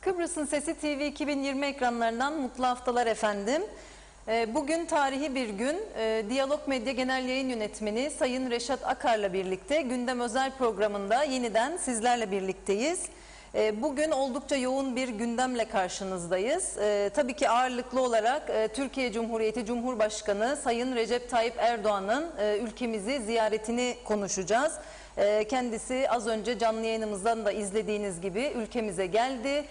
Kıbrıs'ın Sesi TV 2020 ekranlarından mutlu haftalar efendim. Bugün tarihi bir gün. Diyalog Medya Genel Yayın Yönetmeni Sayın Reşat Akar'la birlikte Gündem Özel programında yeniden sizlerle birlikteyiz. Bugün oldukça yoğun bir gündemle karşınızdayız. Tabii ki ağırlıklı olarak Türkiye Cumhuriyeti Cumhurbaşkanı Sayın Recep Tayyip Erdoğan'ın ülkemizi ziyaretini konuşacağız. Kendisi az önce canlı yayınımızdan da izlediğiniz gibi ülkemize geldi.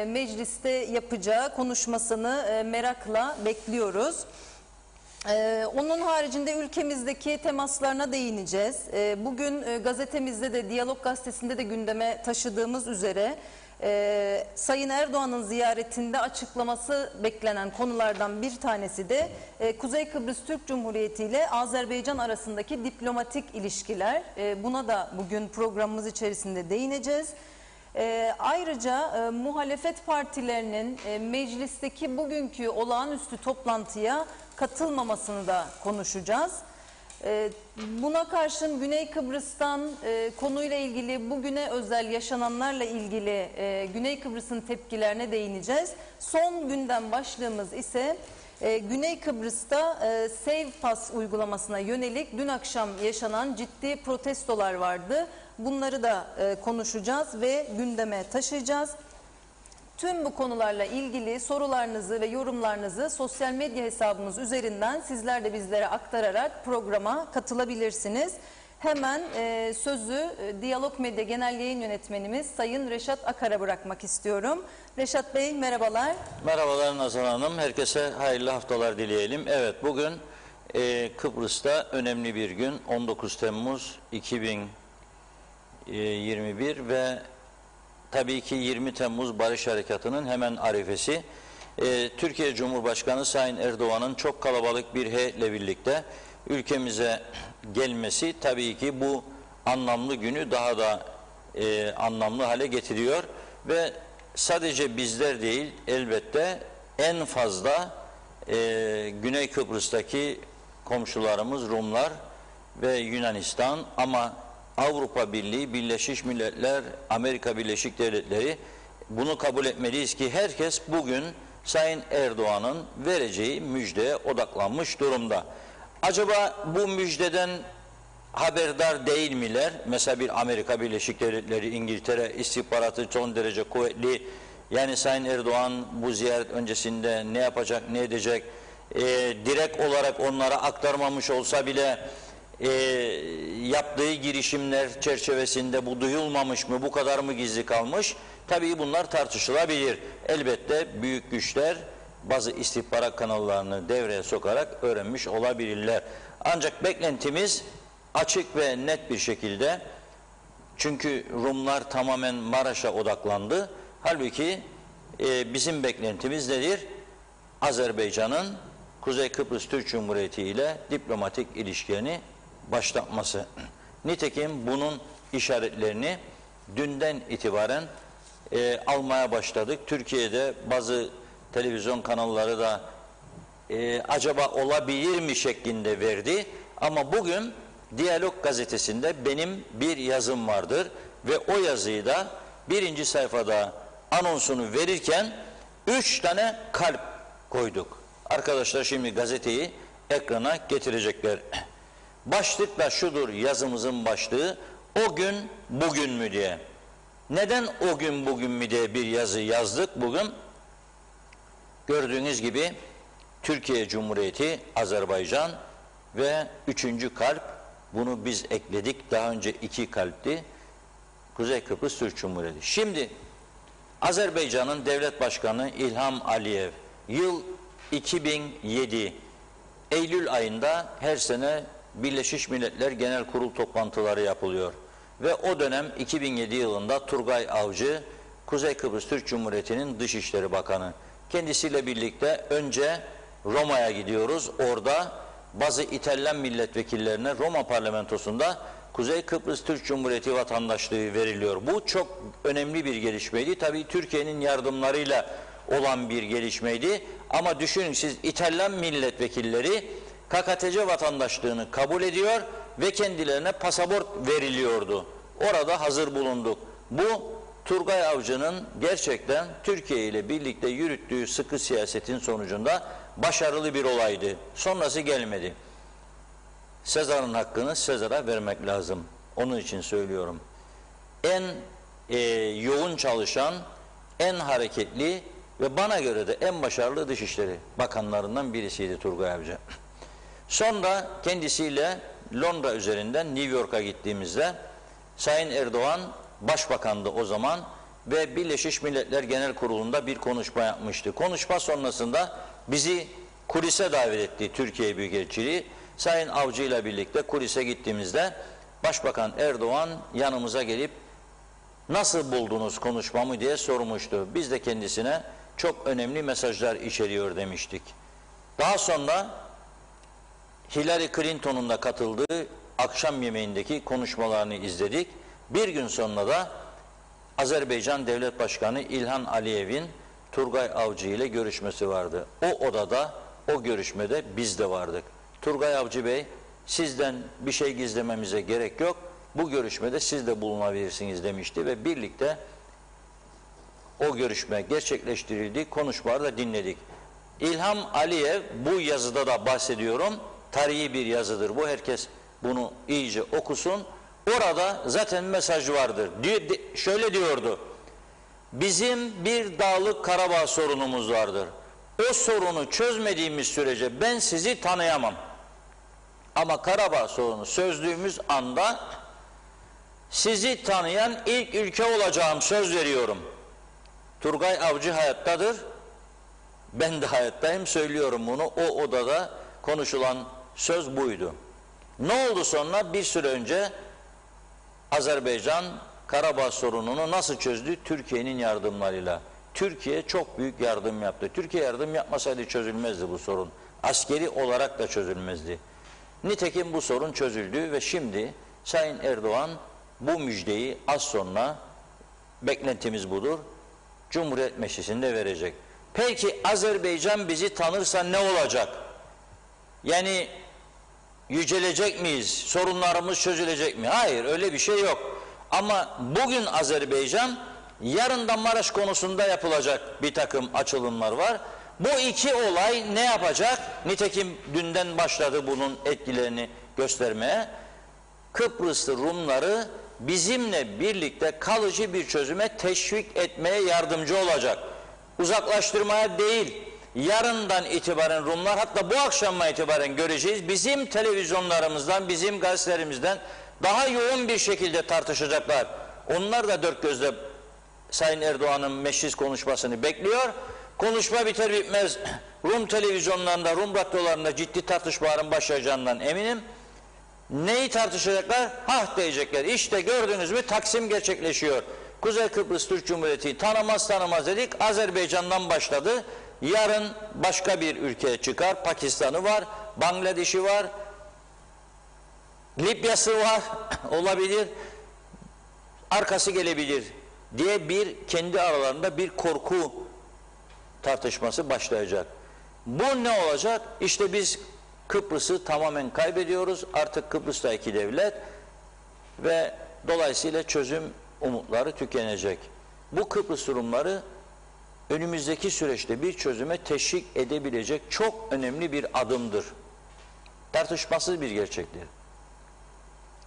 Mecliste yapacağı konuşmasını merakla bekliyoruz. Onun haricinde ülkemizdeki temaslarına değineceğiz. Bugün gazetemizde de, Diyalog Gazetesi'nde de gündeme taşıdığımız üzere Sayın Erdoğan'ın ziyaretinde açıklaması beklenen konulardan bir tanesi de Kuzey Kıbrıs Türk Cumhuriyeti ile Azerbaycan arasındaki diplomatik ilişkiler. Buna da bugün programımız içerisinde değineceğiz. Ayrıca muhalefet partilerinin meclisteki bugünkü olağanüstü toplantıya katılmamasını da konuşacağız. Buna karşın Güney Kıbrıs'tan konuyla ilgili, bugüne özel yaşananlarla ilgili Güney Kıbrıs'ın tepkilerine değineceğiz. Son gündem başlığımız ise Güney Kıbrıs'ta Save Pass uygulamasına yönelik dün akşam yaşanan ciddi protestolar vardı. Bunları da konuşacağız ve gündeme taşıyacağız. Tüm bu konularla ilgili sorularınızı ve yorumlarınızı sosyal medya hesabımız üzerinden sizler de bizlere aktararak programa katılabilirsiniz. Hemen sözü Diyalog Medya Genel Yayın Yönetmenimiz Sayın Reşat Akar'a bırakmak istiyorum. Reşat Bey merhabalar. Merhabalar Nazan Hanım. Herkese hayırlı haftalar dileyelim. Evet, bugün Kıbrıs'ta önemli bir gün. 19 Temmuz 2021 ve tabii ki 20 Temmuz Barış Harekatı'nın hemen arifesi. Türkiye Cumhurbaşkanı Sayın Erdoğan'ın çok kalabalık bir heyetle birlikte ülkemize gelmesi tabii ki bu anlamlı günü daha da anlamlı hale getiriyor ve sadece bizler değil, elbette en fazla Güney Kıbrıs'taki komşularımız Rumlar ve Yunanistan, ama Avrupa Birliği, Birleşmiş Milletler, Amerika Birleşik Devletleri, bunu kabul etmeliyiz ki herkes bugün Sayın Erdoğan'ın vereceği müjdeye odaklanmış durumda. Acaba bu müjdeden haberdar değil miler? Mesela bir Amerika Birleşik Devletleri, İngiltere istihbaratı son derece kuvvetli. Yani Sayın Erdoğan bu ziyaret öncesinde ne yapacak, ne edecek? Direkt olarak onlara aktarmamış olsa bile yaptığı girişimler çerçevesinde bu duyulmamış mı, bu kadar mı gizli kalmış? Tabii bunlar tartışılabilir. Elbette büyük güçler bazı istihbarat kanallarını devreye sokarak öğrenmiş olabilirler. Ancak beklentimiz açık ve net bir şekilde, çünkü Rumlar tamamen Maraş'a odaklandı. Halbuki bizim beklentimiz nedir? Azerbaycan'ın Kuzey Kıbrıs Türk Cumhuriyeti ile diplomatik ilişkilerini başlatması. Nitekim bunun işaretlerini dünden itibaren almaya başladık. Türkiye'de bazı televizyon kanalları da acaba olabilir mi şeklinde verdi. Ama bugün Diyalog Gazetesi'nde benim bir yazım vardır ve o yazıyı da birinci sayfada anonsunu verirken 3 tane kalp koyduk. Arkadaşlar şimdi gazeteyi ekrana getirecekler. Başlık da şudur, yazımızın başlığı: o gün bugün mü diye. Neden o gün bugün mü diye bir yazı yazdık bugün? Gördüğünüz gibi Türkiye Cumhuriyeti, Azerbaycan ve 3. kalp, bunu biz ekledik. Daha önce 2 kalpti. Kuzey Kıbrıs Türk Cumhuriyeti. Şimdi Azerbaycan'ın devlet başkanı İlham Aliyev yıl 2007 Eylül ayında her sene Birleşmiş Milletler Genel Kurul toplantıları yapılıyor. Ve o dönem 2007 yılında Turgay Avcı, Kuzey Kıbrıs Türk Cumhuriyeti'nin Dışişleri Bakanı. Kendisiyle birlikte önce Roma'ya gidiyoruz. Orada bazı İtalyan milletvekillerine Roma parlamentosunda Kuzey Kıbrıs Türk Cumhuriyeti vatandaşlığı veriliyor. Bu çok önemli bir gelişmeydi. Tabii Türkiye'nin yardımlarıyla olan bir gelişmeydi. Ama düşünün siz, İtalyan milletvekilleri KKTC vatandaşlığını kabul ediyor ve kendilerine pasaport veriliyordu. Orada hazır bulunduk. Bu Turgay Avcı'nın gerçekten Türkiye ile birlikte yürüttüğü sıkı siyasetin sonucunda başarılı bir olaydı. Sonrası gelmedi. Sezar'ın hakkını Sezar'a vermek lazım. Onun için söylüyorum. En yoğun çalışan, en hareketli ve bana göre de en başarılı Dışişleri Bakanlarından birisiydi Turgay Avcı. Sonra kendisiyle Londra üzerinden New York'a gittiğimizde Sayın Erdoğan Başbakandı o zaman ve Birleşmiş Milletler Genel Kurulu'nda bir konuşma yapmıştı. Konuşma sonrasında bizi kulise davet etti Türkiye Büyükelçiliği. Sayın Avcı ile birlikte kulise gittiğimizde Başbakan Erdoğan yanımıza gelip nasıl buldunuz konuşmamı diye sormuştu. Biz de kendisine çok önemli mesajlar içeriyor demiştik. Daha sonra Hillary Clinton'un da katıldığı akşam yemeğindeki konuşmalarını izledik. Bir gün sonra da Azerbaycan Devlet Başkanı İlhan Aliyev'in Turgay Avcı ile görüşmesi vardı. O odada, o görüşmede biz de vardık. Turgay Avcı Bey, sizden bir şey gizlememize gerek yok. Bu görüşmede siz de bulunabilirsiniz demişti ve birlikte o görüşme gerçekleştirildi. Konuşmaları da dinledik. İlham Aliyev, bu yazıda da bahsediyorum. Tarihi bir yazıdır bu. Herkes bunu iyice okusun. Orada zaten mesaj vardır. Şöyle diyordu. Bizim bir Dağlık Karabağ sorunumuz vardır. O sorunu çözmediğimiz sürece ben sizi tanıyamam. Ama Karabağ sorunu çözdüğümüz anda sizi tanıyan ilk ülke olacağım, söz veriyorum. Turgay Avcı hayattadır. Ben de hayattayım, söylüyorum bunu. O odada konuşulan söz buydu. Ne oldu sonra? Bir süre önce Azerbaycan Karabağ sorununu nasıl çözdü? Türkiye'nin yardımlarıyla. Türkiye çok büyük yardım yaptı. Türkiye yardım yapmasaydı çözülmezdi bu sorun. Askeri olarak da çözülmezdi. Nitekim bu sorun çözüldü ve şimdi Sayın Erdoğan bu müjdeyi az sonra, beklentimiz budur, Cumhuriyet Meclisi'nde verecek. Peki Azerbaycan bizi tanırsa ne olacak? Yani yücelecek miyiz? Sorunlarımız çözülecek mi? Hayır, öyle bir şey yok. Ama bugün Azerbaycan, yarın da Maraş konusunda yapılacak bir takım açılımlar var. Bu iki olay ne yapacak? Nitekim dünden başladı bunun etkilerini göstermeye. Kıbrıslı Rumları bizimle birlikte kalıcı bir çözüme teşvik etmeye yardımcı olacak. Uzaklaştırmaya değil, yarından itibaren Rumlar, hatta bu akşamdan itibaren göreceğiz, bizim televizyonlarımızdan, bizim gazetelerimizden daha yoğun bir şekilde tartışacaklar. Onlar da dört gözle Sayın Erdoğan'ın meclis konuşmasını bekliyor. Konuşma biter bitmez Rum televizyonlarında, Rum radyolarında ciddi tartışmaların başlayacağından eminim. Neyi tartışacaklar? Hah diyecekler. İşte gördünüz mü Taksim gerçekleşiyor. Kuzey Kıbrıs Türk Cumhuriyeti tanımaz dedik. Azerbaycan'dan başladı. Yarın başka bir ülkeye çıkar. Pakistan'ı var, Bangladeş'i var, Libya'sı var, olabilir, arkası gelebilir diye bir kendi aralarında bir korku tartışması başlayacak. Bu ne olacak? İşte biz Kıbrıs'ı tamamen kaybediyoruz. Artık Kıbrıs'ta iki devlet ve dolayısıyla çözüm umutları tükenecek. Bu Kıbrıs durumları önümüzdeki süreçte bir çözüme teşvik edebilecek çok önemli bir adımdır. Tartışmasız bir gerçektir.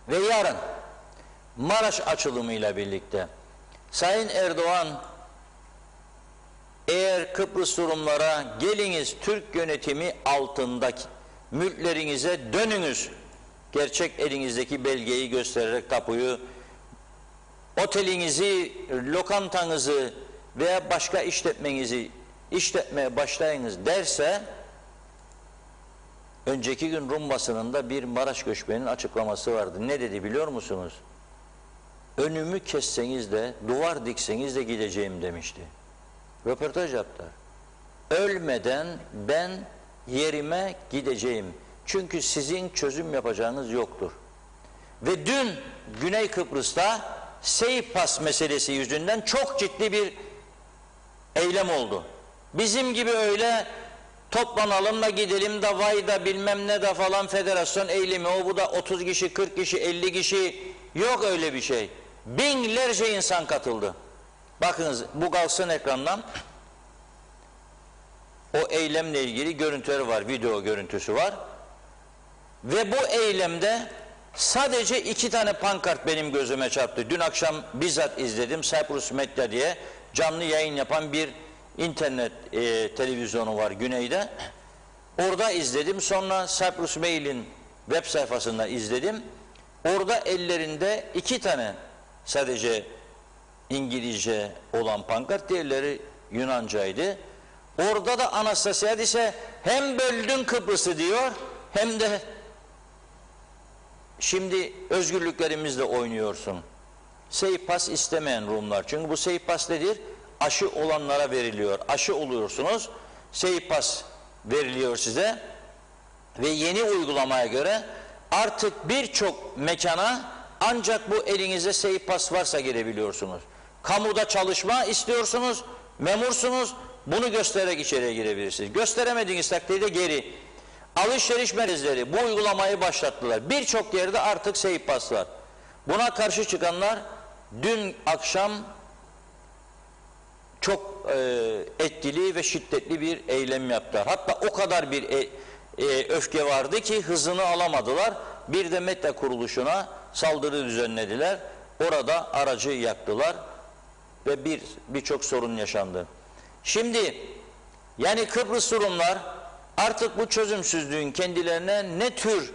Ve yarın Maraş açılımıyla birlikte Sayın Erdoğan, eğer Kıbrıs Rumlara geliniz Türk yönetimi altındaki mülklerinize dönünüz, gerçek elinizdeki belgeyi göstererek tapuyu, otelinizi, lokantanızı veya başka işletmenizi işletmeye başlayınız derse, önceki gün Rum basınında bir Maraş göçmeninin açıklaması vardı. Ne dedi biliyor musunuz? Önümü kesseniz de, duvar dikseniz de gideceğim demişti. Röportaj yaptı. Ölmeden ben yerime gideceğim. Çünkü sizin çözüm yapacağınız yoktur. Ve dün Güney Kıbrıs'ta Seypas meselesi yüzünden çok ciddi bir eylem oldu. Bizim gibi öyle toplanalım da gidelim de vay da bilmem ne de falan federasyon eylemi, o bu da 30 kişi, 40 kişi, 50 kişi, yok öyle bir şey. Binlerce insan katıldı. Bakınız bu kalksın ekrandan. O eylemle ilgili görüntüler var, video görüntüsü var. Ve bu eylemde sadece 2 tane pankart benim gözüme çarptı. Dün akşam bizzat izledim. Cyprus Medya diye canlı yayın yapan bir internet televizyonu var güneyde. Orada izledim. Sonra Cyprus Mail'in web sayfasında izledim. Orada ellerinde 2 tane sadece İngilizce olan pankart, diğerleri Yunancaydı. Orada da Anastasiadis'e hem böldün Kıbrıs'ı diyor, hem de şimdi özgürlüklerimizle oynuyorsun. Seypas istemeyen Rumlar. Çünkü bu seypas nedir? Aşı olanlara veriliyor. Aşı oluyorsunuz. Seypas veriliyor size. Ve yeni uygulamaya göre artık birçok mekana ancak bu elinizde seypas varsa girebiliyorsunuz. Kamuda çalışma istiyorsunuz, memursunuz, bunu göstererek içeriye girebilirsiniz. Gösteremediğiniz takdirde geri. Alışveriş merkezleri bu uygulamayı başlattılar. Birçok yerde artık seypas var. Buna karşı çıkanlar dün akşam çok etkili ve şiddetli bir eylem yaptılar. Hatta o kadar bir öfke vardı ki hızını alamadılar. Bir de medya kuruluşuna saldırı düzenlediler. Orada aracı yaktılar ve birçok sorun yaşandı. Şimdi yani Kıbrıs Rumlar artık bu çözümsüzlüğün kendilerine ne tür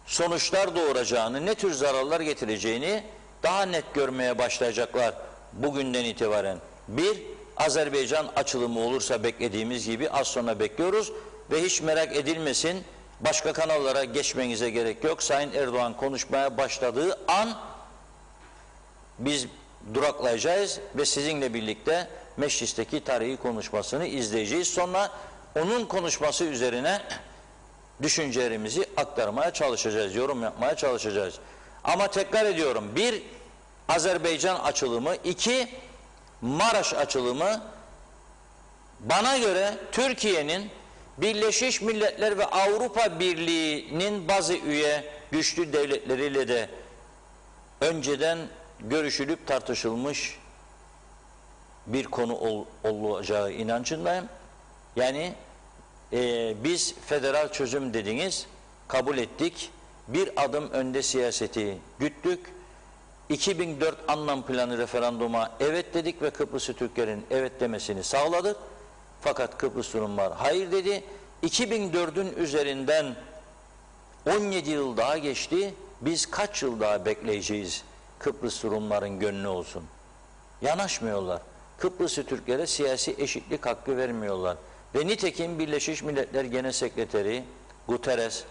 sonuçlar doğuracağını, ne tür zararlar getireceğini daha net görmeye başlayacaklar bugünden itibaren. Bir, Azerbaycan açılımı olursa beklediğimiz gibi az sonra bekliyoruz ve hiç merak edilmesin, başka kanallara geçmenize gerek yok. Sayın Erdoğan konuşmaya başladığı an biz duraklayacağız ve sizinle birlikte meclisteki tarihi konuşmasını izleyeceğiz. Sonra onun konuşması üzerine düşüncelerimizi aktarmaya çalışacağız, yorum yapmaya çalışacağız. Ama tekrar ediyorum, bir, Azerbaycan açılımı, 2, Maraş açılımı bana göre Türkiye'nin Birleşmiş Milletler ve Avrupa Birliği'nin bazı üye güçlü devletleriyle de önceden görüşülüp tartışılmış bir konu olacağı inancındayım. Yani biz federal çözüm dediniz, kabul ettik. Bir adım önde siyaseti güttük. 2004 anlam planı referanduma evet dedik ve Kıbrıs'ı Türklerin evet demesini sağladık. Fakat Kıbrıs Rumlar hayır dedi. 2004'ün üzerinden 17 yıl daha geçti. Biz kaç yıl daha bekleyeceğiz Kıbrıs Rumların gönlü olsun? Yanaşmıyorlar. Kıbrıs'ı Türklere siyasi eşitlik hakkı vermiyorlar. Ve nitekim Birleşmiş Milletler Genel Sekreteri Guterres,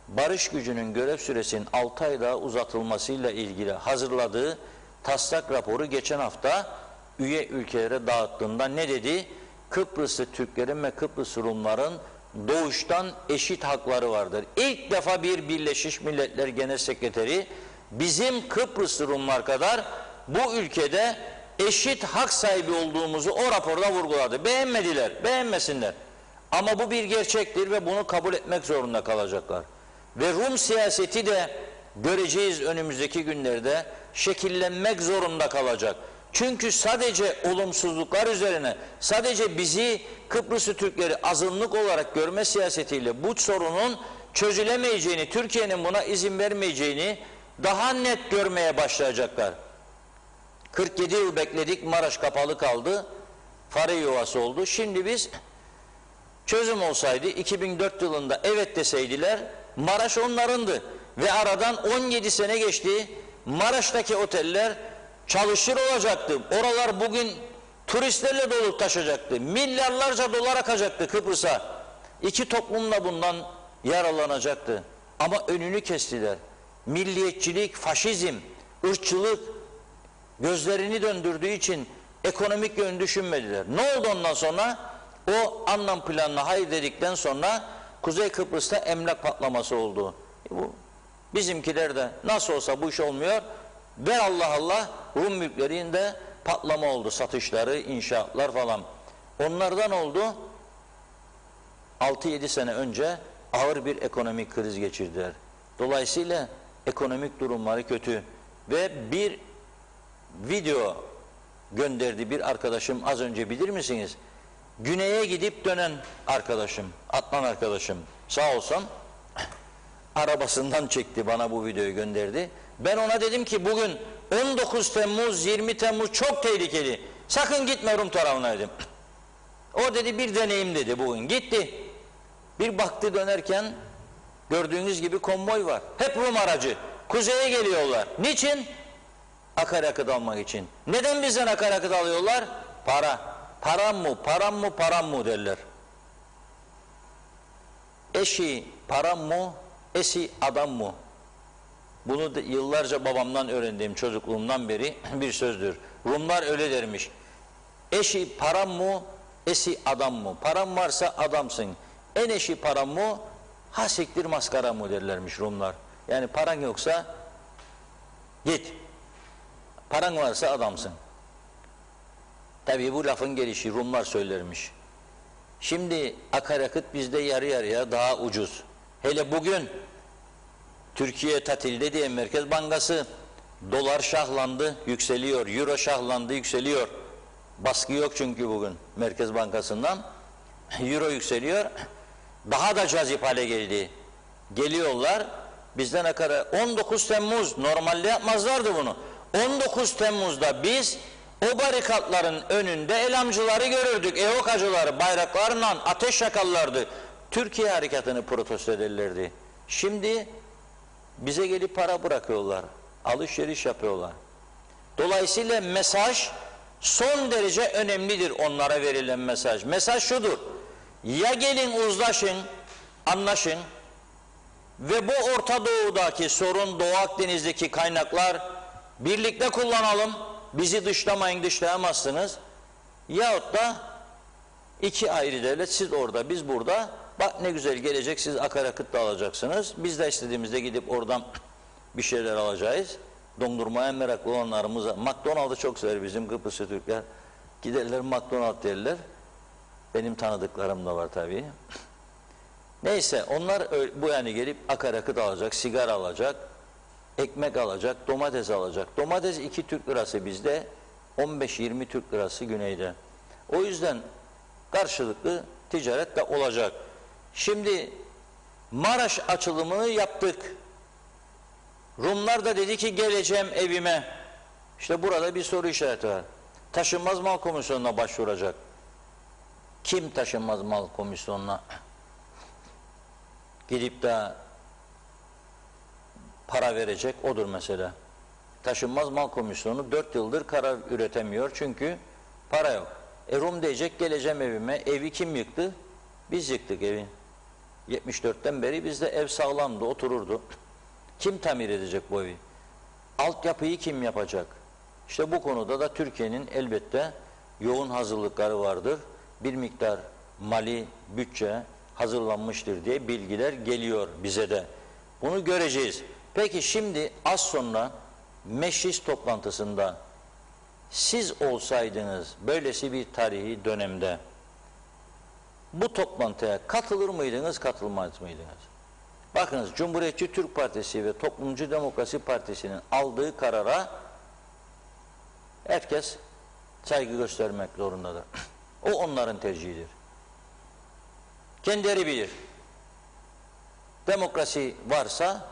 barış gücünün görev süresinin 6 ay daha uzatılmasıyla ilgili hazırladığı taslak raporu geçen hafta üye ülkelere dağıttığında ne dedi? Kıbrıslı Türklerin ve Kıbrıs Rumların doğuştan eşit hakları vardır. İlk defa bir Birleşmiş Milletler Genel Sekreteri bizim Kıbrıslı Rumlar kadar bu ülkede eşit hak sahibi olduğumuzu o raporda vurguladı. Beğenmediler, beğenmesinler. Ama bu bir gerçektir ve bunu kabul etmek zorunda kalacaklar. Ve Rum siyaseti de göreceğiz önümüzdeki günlerde şekillenmek zorunda kalacak. Çünkü sadece olumsuzluklar üzerine, sadece bizi Kıbrıslı Türkleri azınlık olarak görme siyasetiyle bu sorunun çözülemeyeceğini, Türkiye'nin buna izin vermeyeceğini daha net görmeye başlayacaklar. 47 yıl bekledik, Maraş kapalı kaldı, fare yuvası oldu. Şimdi biz çözüm olsaydı 2004 yılında evet deseydiler, Maraş onlarındı ve aradan 17 sene geçti. Maraş'taki oteller çalışır olacaktı. Oralar bugün turistlerle dolup taşacaktı. Milyarlarca dolar akacaktı Kıbrıs'a. İki toplum da bundan yararlanacaktı. Ama önünü kestiler. Milliyetçilik, faşizm, ırkçılık gözlerini döndürdüğü için ekonomik yön düşünmediler. Ne oldu ondan sonra? O anlam planına hayır dedikten sonra Kuzey Kıbrıs'ta emlak patlaması oldu. Bu bizimkiler de nasıl olsa bu iş olmuyor. Ve Allah Allah Rum mülklerinde patlama oldu. Satışları, inşaatlar falan. Onlardan oldu. 6-7 sene önce ağır bir ekonomik kriz geçirdiler. Dolayısıyla ekonomik durumları kötü. Ve bir video gönderdi bir arkadaşım az önce, bilir misiniz? Güney'e gidip dönen arkadaşım, Adnan arkadaşım sağ olsun arabasından çekti, bana bu videoyu gönderdi. Ben ona dedim ki bugün 19 Temmuz 20 Temmuz çok tehlikeli, sakın gitme Rum tarafına dedim. O dedi bir deneyim dedi, bugün gitti. Bir baktı, dönerken gördüğünüz gibi konvoy var. Hep Rum aracı. Kuzeye geliyorlar. Niçin? Akaryakıt almak için. Neden bizden akaryakıt alıyorlar? Para. Param mı, param mı, param mı derler. Eşi param mı, esi adam mı? Bunu da yıllarca babamdan öğrendiğim, çocukluğumdan beri bir sözdür. Rumlar öyle dermiş. Eşi param mı, esi adam mı? Param varsa adamsın. En eşi param mı, hasiktir maskara mı derlermiş Rumlar. Yani paran yoksa git. Paran varsa adamsın. Tabii bu lafın gelişi, Rumlar söylermiş. Şimdi akaryakıt bizde yarı yarıya daha ucuz. Hele bugün Türkiye tatilde diye Merkez Bankası dolar şahlandı, yükseliyor. Euro şahlandı, yükseliyor. Baskı yok çünkü bugün Merkez Bankası'ndan. Euro yükseliyor. Daha da cazip hale geldi. Geliyorlar bizden akaryakıt. 19 Temmuz normalde yapmazlardı bunu. 19 Temmuz'da biz o barikatların önünde elamcıları görürdük. Evokacıları bayraklarla ateş yakarlardı. Türkiye harekatını protesto ederlerdi. Şimdi bize gelip para bırakıyorlar. Alışveriş yapıyorlar. Dolayısıyla mesaj son derece önemlidir, onlara verilen mesaj. Mesaj şudur: ya gelin uzlaşın, anlaşın ve bu Orta Doğu'daki sorun, Doğu Akdeniz'deki kaynaklar birlikte kullanalım, bizi dışlamayın, dışlayamazsınız. Yahut da iki ayrı devlet, siz orada, biz burada, bak ne güzel gelecek, siz akaryakıt da alacaksınız, biz de istediğimizde gidip oradan bir şeyler alacağız. Dondurmaya meraklı olanlarımıza, McDonald'ı çok sever bizim Kıbrıslı Türkler, giderler McDonald derler. Benim tanıdıklarım da var tabii. Neyse, onlar bu yani gelip akaryakıt alacak, sigara alacak, ekmek alacak, domates alacak. Domates 2 Türk lirası bizde, 15-20 Türk lirası güneyde. O yüzden karşılıklı ticaret de olacak. Şimdi Maraş açılımını yaptık. Rumlar da dedi ki geleceğim evime. İşte burada bir soru işareti var. Taşınmaz Mal Komisyonu'na başvuracak. Kim taşınmaz mal komisyonuna gidip de para verecek? Odur mesela. Taşınmaz Mal Komisyonu 4 yıldır karar üretemiyor çünkü para yok. Rum diyecek geleceğim evime. Evi kim yıktı? Biz yıktık evi. 74'ten beri bizde ev sağlamdı, otururdu. Kim tamir edecek bu evi? Altyapıyı kim yapacak? İşte bu konuda da Türkiye'nin elbette yoğun hazırlıkları vardır. Bir miktar mali bütçe hazırlanmıştır diye bilgiler geliyor bize de. Bunu göreceğiz. Peki şimdi az sonra meclis toplantısında siz olsaydınız böylesi bir tarihi dönemde bu toplantıya katılır mıydınız, katılmaz mıydınız? Bakınız, Cumhuriyetçi Türk Partisi ve Toplumcu Demokrasi Partisi'nin aldığı karara herkes saygı göstermek zorundadır. O onların tercihidir. Kendileri bilir. Demokrasi varsa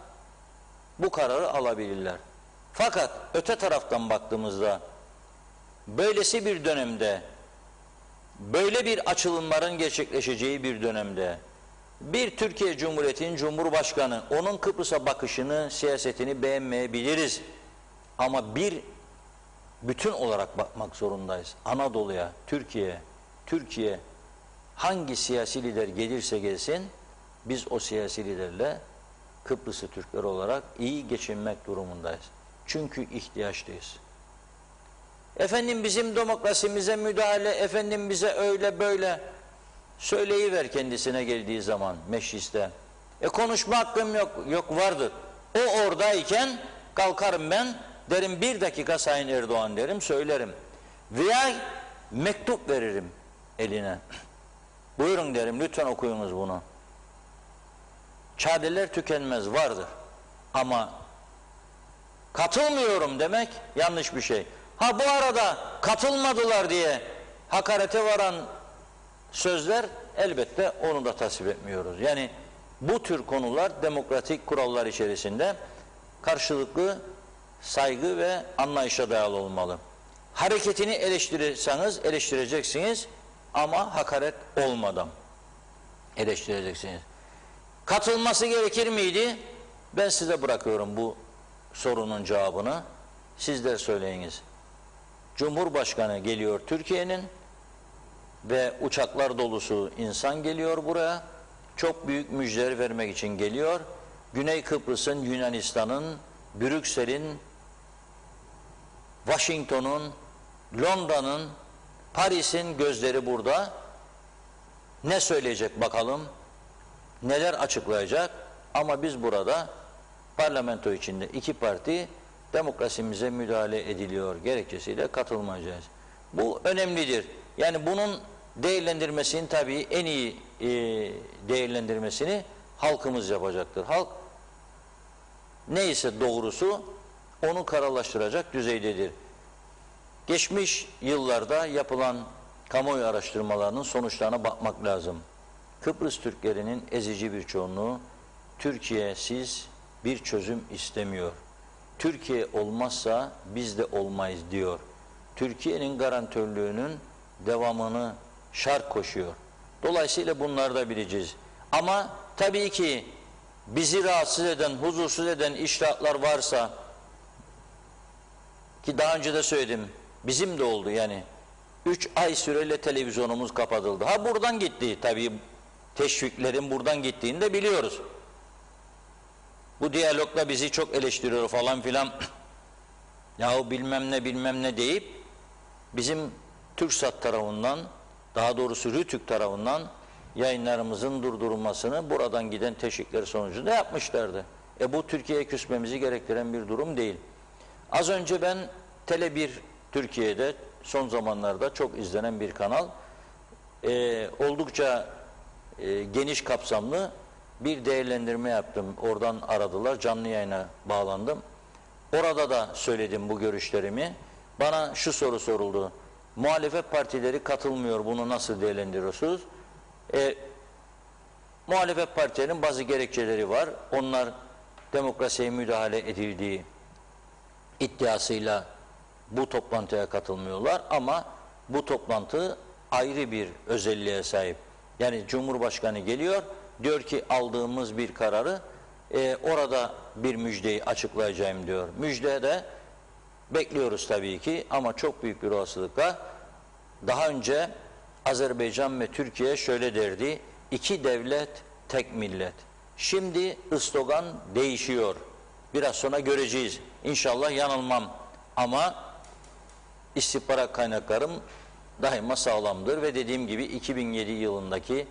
bu kararı alabilirler. Fakat öte taraftan baktığımızda böylesi bir dönemde, böyle bir açılımların gerçekleşeceği bir dönemde bir Türkiye Cumhuriyeti'nin Cumhurbaşkanı, onun Kıbrıs'a bakışını, siyasetini beğenmeyebiliriz. Ama bir bütün olarak bakmak zorundayız. Anadolu'ya, Türkiye hangi siyasi lider gelirse gelsin, biz o siyasi liderle Kıbrıslı Türkler olarak iyi geçinmek durumundayız. Çünkü ihtiyaçlıyız. Efendim bizim demokrasimize müdahale, efendim bize öyle böyle söyleyiver kendisine geldiği zaman mecliste. Konuşma hakkım yok, yok vardır. O oradayken kalkarım ben, derim 1 dakika Sayın Erdoğan derim, söylerim. Veya mektup veririm eline. Buyurun derim, lütfen okuyunuz bunu. Çareler tükenmez, vardır. Ama katılmıyorum demek yanlış bir şey. Ha bu arada katılmadılar diye hakarete varan sözler, elbette onu da tasvip etmiyoruz. Yani bu tür konular demokratik kurallar içerisinde karşılıklı saygı ve anlayışa dayalı olmalı. Hareketini eleştirirseniz eleştireceksiniz ama hakaret olmadan eleştireceksiniz. Katılması gerekir miydi? Ben size bırakıyorum bu sorunun cevabını. Sizler söyleyiniz. Cumhurbaşkanı geliyor Türkiye'nin ve uçaklar dolusu insan geliyor buraya. Çok büyük müjdeler vermek için geliyor. Güney Kıbrıs'ın, Yunanistan'ın, Brüksel'in, Washington'un, Londra'nın, Paris'in gözleri burada. Ne söyleyecek bakalım? Neler açıklayacak? Ama biz burada parlamento içinde iki parti demokrasimize müdahale ediliyor gerekçesiyle katılmayacağız. Bu önemlidir. Yani bunun değerlendirmesini tabii en iyi değerlendirmesini halkımız yapacaktır. Halk neyse doğrusu onu kararlaştıracak düzeydedir. Geçmiş yıllarda yapılan kamuoyu araştırmalarının sonuçlarına bakmak lazım. Kıbrıs Türklerinin ezici bir çoğunluğu Türkiye'siz bir çözüm istemiyor. Türkiye olmazsa biz de olmayız diyor. Türkiye'nin garantörlüğünün devamını şart koşuyor. Dolayısıyla bunları da bileceğiz. Ama tabii ki bizi rahatsız eden, huzursuz eden iştahatlar varsa, ki daha önce de söyledim, bizim de oldu yani. 3 ay süreyle televizyonumuz kapatıldı. Ha buradan gitti tabii, teşviklerin buradan gittiğini de biliyoruz. Bu diyalogla bizi çok eleştiriyor falan filan. Yahu bilmem ne deyip bizim TürkSat tarafından, daha doğrusu Rütük tarafından yayınlarımızın durdurulmasını buradan giden teşvikler sonucunda yapmışlardı. Bu Türkiye'ye küsmemizi gerektiren bir durum değil. Az önce ben Tele1 Türkiye'de son zamanlarda çok izlenen bir kanal, oldukça geniş kapsamlı bir değerlendirme yaptım. Oradan aradılar, canlı yayına bağlandım. Orada da söyledim bu görüşlerimi. Bana şu soru soruldu. Muhalefet partileri katılmıyor, bunu nasıl değerlendiriyorsunuz? Muhalefet partilerinin bazı gerekçeleri var. Onlar demokrasiye müdahale edildiği iddiasıyla bu toplantıya katılmıyorlar ama bu toplantı ayrı bir özelliğe sahip. Yani Cumhurbaşkanı geliyor, diyor ki aldığımız bir kararı orada bir müjdeyi açıklayacağım diyor. Müjde de bekliyoruz tabii ki ama çok büyük bir olasılıkla daha önce Azerbaycan ve Türkiye şöyle derdi: iki devlet, tek millet. Şimdi slogan değişiyor. Biraz sonra göreceğiz. İnşallah yanılmam. Ama istihbarat kaynaklarım daima sağlamdır ve dediğim gibi 2007 yılındaki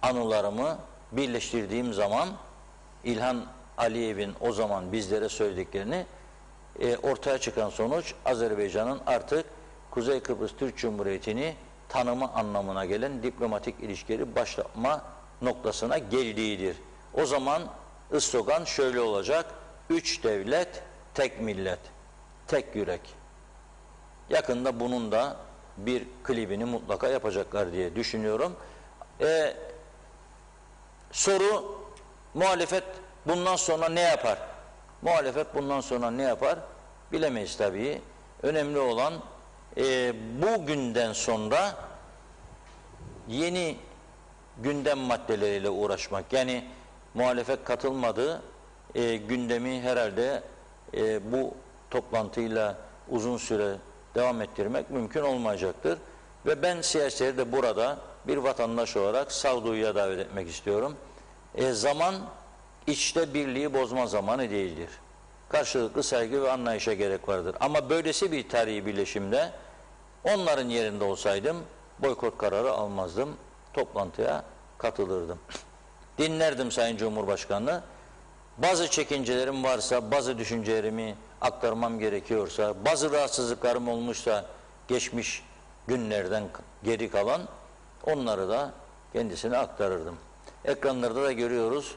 anılarımı birleştirdiğim zaman İlhan Aliyev'in o zaman bizlere söylediklerini ortaya çıkan sonuç Azerbaycan'ın artık Kuzey Kıbrıs Türk Cumhuriyeti'ni tanıma anlamına gelen diplomatik ilişkileri başlatma noktasına geldiğidir. O zaman slogan şöyle olacak: üç devlet, tek millet, tek yürek. Yakında bunun da bir klibini mutlaka yapacaklar diye düşünüyorum. Soru, muhalefet bundan sonra ne yapar? Muhalefet bundan sonra ne yapar? Bilemeyiz tabii. Önemli olan bugünden sonra yeni gündem maddeleriyle uğraşmak. Yani muhalefet katılmadığı gündemi herhalde bu toplantıyla uzun süre devam ettirmek mümkün olmayacaktır. Ve ben siyasileri de burada bir vatandaş olarak sağduyuya davet etmek istiyorum. Zaman içte birliği bozma zamanı değildir. Karşılıklı saygı ve anlayışa gerek vardır. Ama böylesi bir tarihi birleşimde onların yerinde olsaydım boykot kararı almazdım. Toplantıya katılırdım. Dinlerdim Sayın Cumhurbaşkanı. Bazı çekincelerim varsa, bazı düşüncelerimi aktarmam gerekiyorsa, bazı rahatsızlıklarım olmuşsa geçmiş günlerden geri kalan, onları da kendisine aktarırdım. Ekranlarda da görüyoruz.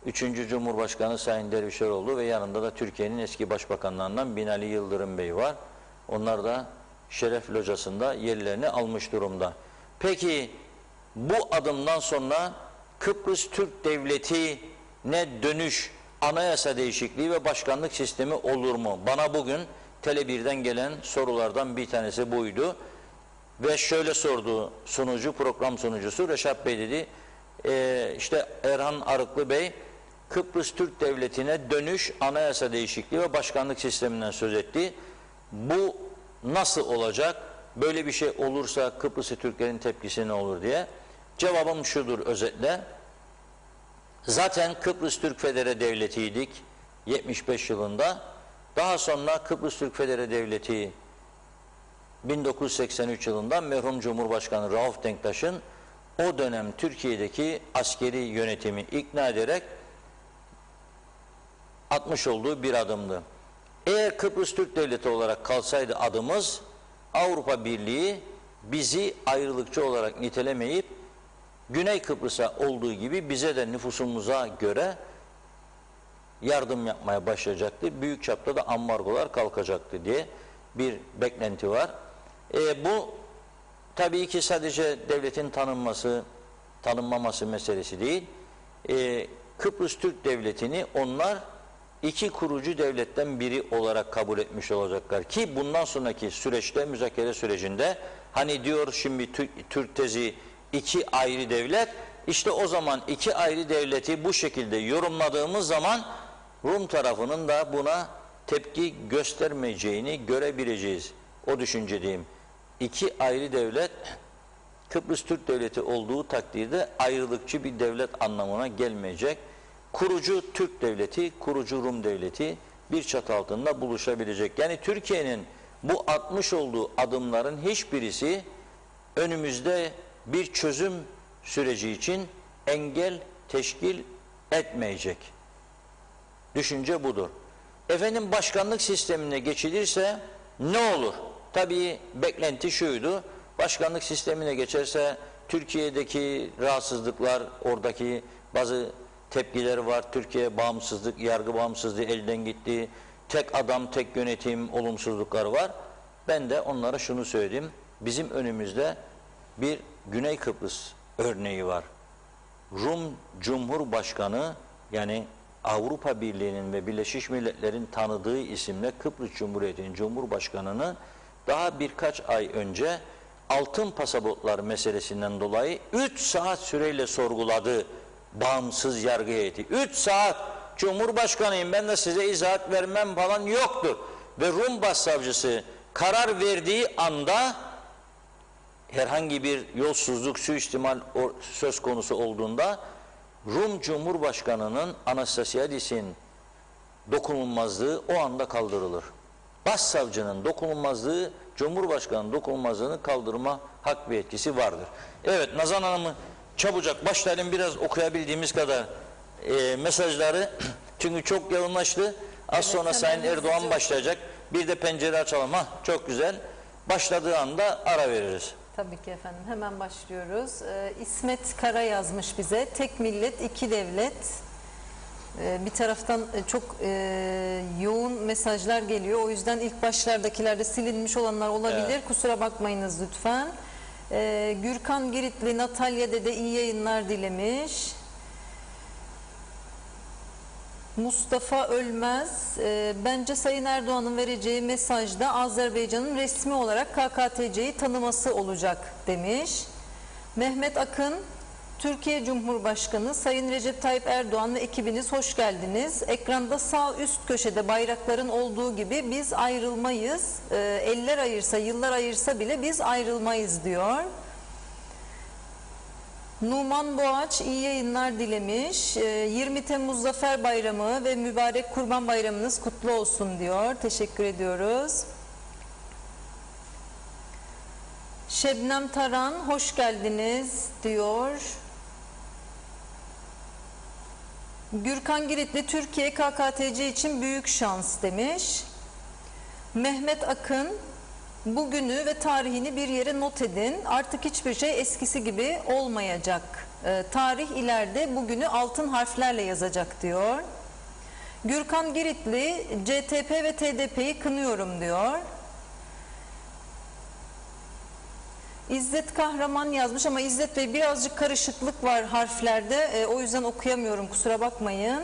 3. Cumhurbaşkanı Sayın Dervişoğlu ve yanında da Türkiye'nin eski başbakanlarından Binali Yıldırım Bey var. Onlar da şeref locasında yerlerini almış durumda. Peki bu adımdan sonra Kıbrıs Türk Devleti'ne dönüş, anayasa değişikliği ve başkanlık sistemi olur mu? Bana bugün Tele1'den gelen sorulardan bir tanesi buydu. Ve şöyle sordu program sunucusu Reşat Bey dedi, işte Erhan Arıklı Bey, Kıbrıs Türk Devleti'ne dönüş, anayasa değişikliği ve başkanlık sisteminden söz etti. Bu nasıl olacak? Böyle bir şey olursa Kıbrıslı Türklerin tepkisi ne olur diye. Cevabım şudur özetle. Zaten Kıbrıs Türk Federe Devleti'ydik 75 yılında. Daha sonra Kıbrıs Türk Federe Devleti 1983 yılında merhum Cumhurbaşkanı Rauf Denktaş'ın o dönem Türkiye'deki askeri yönetimi ikna ederek atmış olduğu bir adımdı. Eğer Kıbrıs Türk Devleti olarak kalsaydı adımız, Avrupa Birliği bizi ayrılıkçı olarak nitelemeyip Güney Kıbrıs'a olduğu gibi bize de nüfusumuza göre yardım yapmaya başlayacaktı. Büyük çapta da ambargolar kalkacaktı diye bir beklenti var. Bu tabii ki sadece devletin tanınmaması meselesi değil. Kıbrıs Türk Devleti'ni onlar iki kurucu devletten biri olarak kabul etmiş olacaklar ki bundan sonraki süreçte, müzakere sürecinde hani diyor şimdi Türk tezi iki ayrı devlet, işte o zaman iki ayrı devleti bu şekilde yorumladığımız zaman Rum tarafının da buna tepki göstermeyeceğini görebileceğiz. O düşüncedeyim. İki ayrı devlet Kıbrıs Türk Devleti olduğu takdirde ayrılıkçı bir devlet anlamına gelmeyecek. Kurucu Türk Devleti, kurucu Rum Devleti bir çatı altında buluşabilecek. Yani Türkiye'nin bu atmış olduğu adımların hiçbirisi önümüzde bir çözüm süreci için engel teşkil etmeyecek. Düşünce budur. Efendim başkanlık sistemine geçilirse ne olur? Tabii beklenti şuydu. Başkanlık sistemine geçerse Türkiye'deki rahatsızlıklar, oradaki bazı tepkiler var. Türkiye bağımsızlık, yargı bağımsızlığı elden gitti. Tek adam, tek yönetim olumsuzlukları var. Ben de onlara şunu söyledim. Bizim önümüzde bir Güney Kıbrıs örneği var. Rum Cumhurbaşkanı, yani Avrupa Birliği'nin ve Birleşmiş Milletler'in tanıdığı isimle Kıbrıs Cumhuriyeti'nin Cumhurbaşkanı'nı daha birkaç ay önce altın pasaportlar meselesinden dolayı 3 saat süreyle sorguladı bağımsız yargı heyeti. 3 saat Cumhurbaşkanıyım, ben de size izahat vermem falan yoktur. Ve Rum Başsavcısı karar verdiği anda herhangi bir yolsuzluk, suistimal söz konusu olduğunda Rum Cumhurbaşkanı'nın Anastasiadis'in dokunulmazlığı o anda kaldırılır. Başsavcının dokunulmazlığı, Cumhurbaşkanı'nın dokunulmazlığını kaldırma hak ve etkisi vardır. Evet, Nazan Hanım'ı çabucak başlayalım biraz okuyabildiğimiz kadar mesajları. Çünkü çok yoğunlaştı. Az sonra Sayın Erdoğan başlayacak. Bir de pencere açalım. Çok güzel. Başladığı anda ara veririz. Tabii ki efendim. Hemen başlıyoruz. İsmet Kara yazmış bize. Tek millet, iki devlet. Bir taraftan çok yoğun mesajlar geliyor. O yüzden ilk başlardakilerde silinmiş olanlar olabilir. Evet. Kusura bakmayınız lütfen. Gürkan Giritli Natalya Dede iyi yayınlar dilemiş. Mustafa Ölmez, bence Sayın Erdoğan'ın vereceği mesajda Azerbaycan'ın resmi olarak KKTC'yi tanıması olacak demiş. Mehmet Akın, Türkiye Cumhurbaşkanı Sayın Recep Tayyip Erdoğan ve ekibiniz hoş geldiniz. Ekranda sağ üst köşede bayrakların olduğu gibi biz ayrılmayız. Eller ayırsa, yıllar ayırsa bile biz ayrılmayız diyor. Numan Boğaç iyi yayınlar dilemiş. 20 Temmuz Zafer Bayramı ve mübarek Kurban Bayramınız kutlu olsun diyor. Teşekkür ediyoruz. Şebnem Taran hoş geldiniz diyor. Gürkan Giritli Türkiye KKTC için büyük şans demiş. Mehmet Akın, bugünü ve tarihini bir yere not edin. Artık hiçbir şey eskisi gibi olmayacak. Tarih ileride bugünü altın harflerle yazacak diyor. Gürkan Giritli, CTP ve TDP'yi kınıyorum diyor. İzzet Kahraman yazmış ama İzzet Bey birazcık karışıklık var harflerde. O yüzden okuyamıyorum, kusura bakmayın.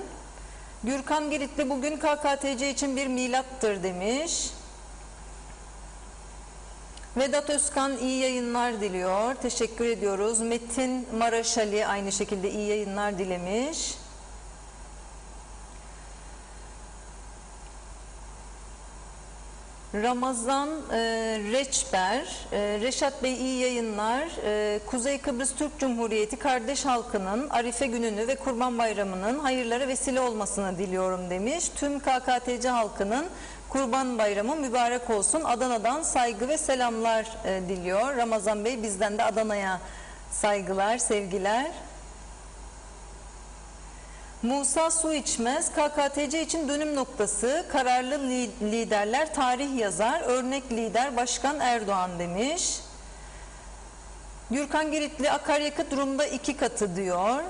Gürkan Giritli bugün KKTC için bir milattır demiş. Vedat Özkan iyi yayınlar diliyor. Teşekkür ediyoruz. Metin Maraşali aynı şekilde iyi yayınlar dilemiş. Ramazan Reçber, Reşat Bey iyi yayınlar. Kuzey Kıbrıs Türk Cumhuriyeti kardeş halkının Arife gününü ve Kurban Bayramı'nın hayırlara vesile olmasını diliyorum demiş. Tüm KKTC halkının Kurban Bayramı mübarek olsun. Adana'dan saygı ve selamlar diliyor. Ramazan Bey bizden de Adana'ya saygılar, sevgiler. Musa Su İçmez, KKTC için dönüm noktası, kararlı liderler tarih yazar, örnek lider Başkan Erdoğan demiş. Gürkan Giritli akaryakıt durumda 2 katı diyor.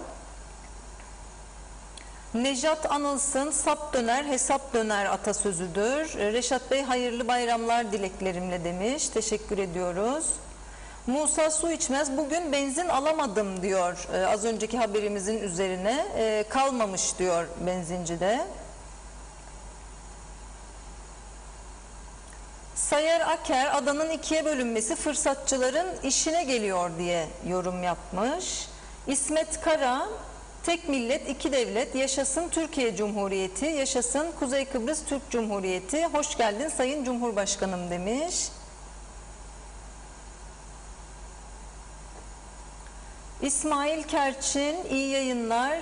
Nejat Anılsın, sap döner hesap döner atasözüdür. Reşat Bey hayırlı bayramlar dileklerimle demiş. Teşekkür ediyoruz. Musa Su İçmez bugün benzin alamadım diyor, az önceki haberimizin üzerine kalmamış diyor benzincide. Sayar Aker adanın 2'ye bölünmesi fırsatçıların işine geliyor diye yorum yapmış. İsmet Kara tek millet iki devlet yaşasın Türkiye Cumhuriyeti, yaşasın Kuzey Kıbrıs Türk Cumhuriyeti, hoş geldin Sayın Cumhurbaşkanım demiş. İsmail Kerçin iyi yayınlar,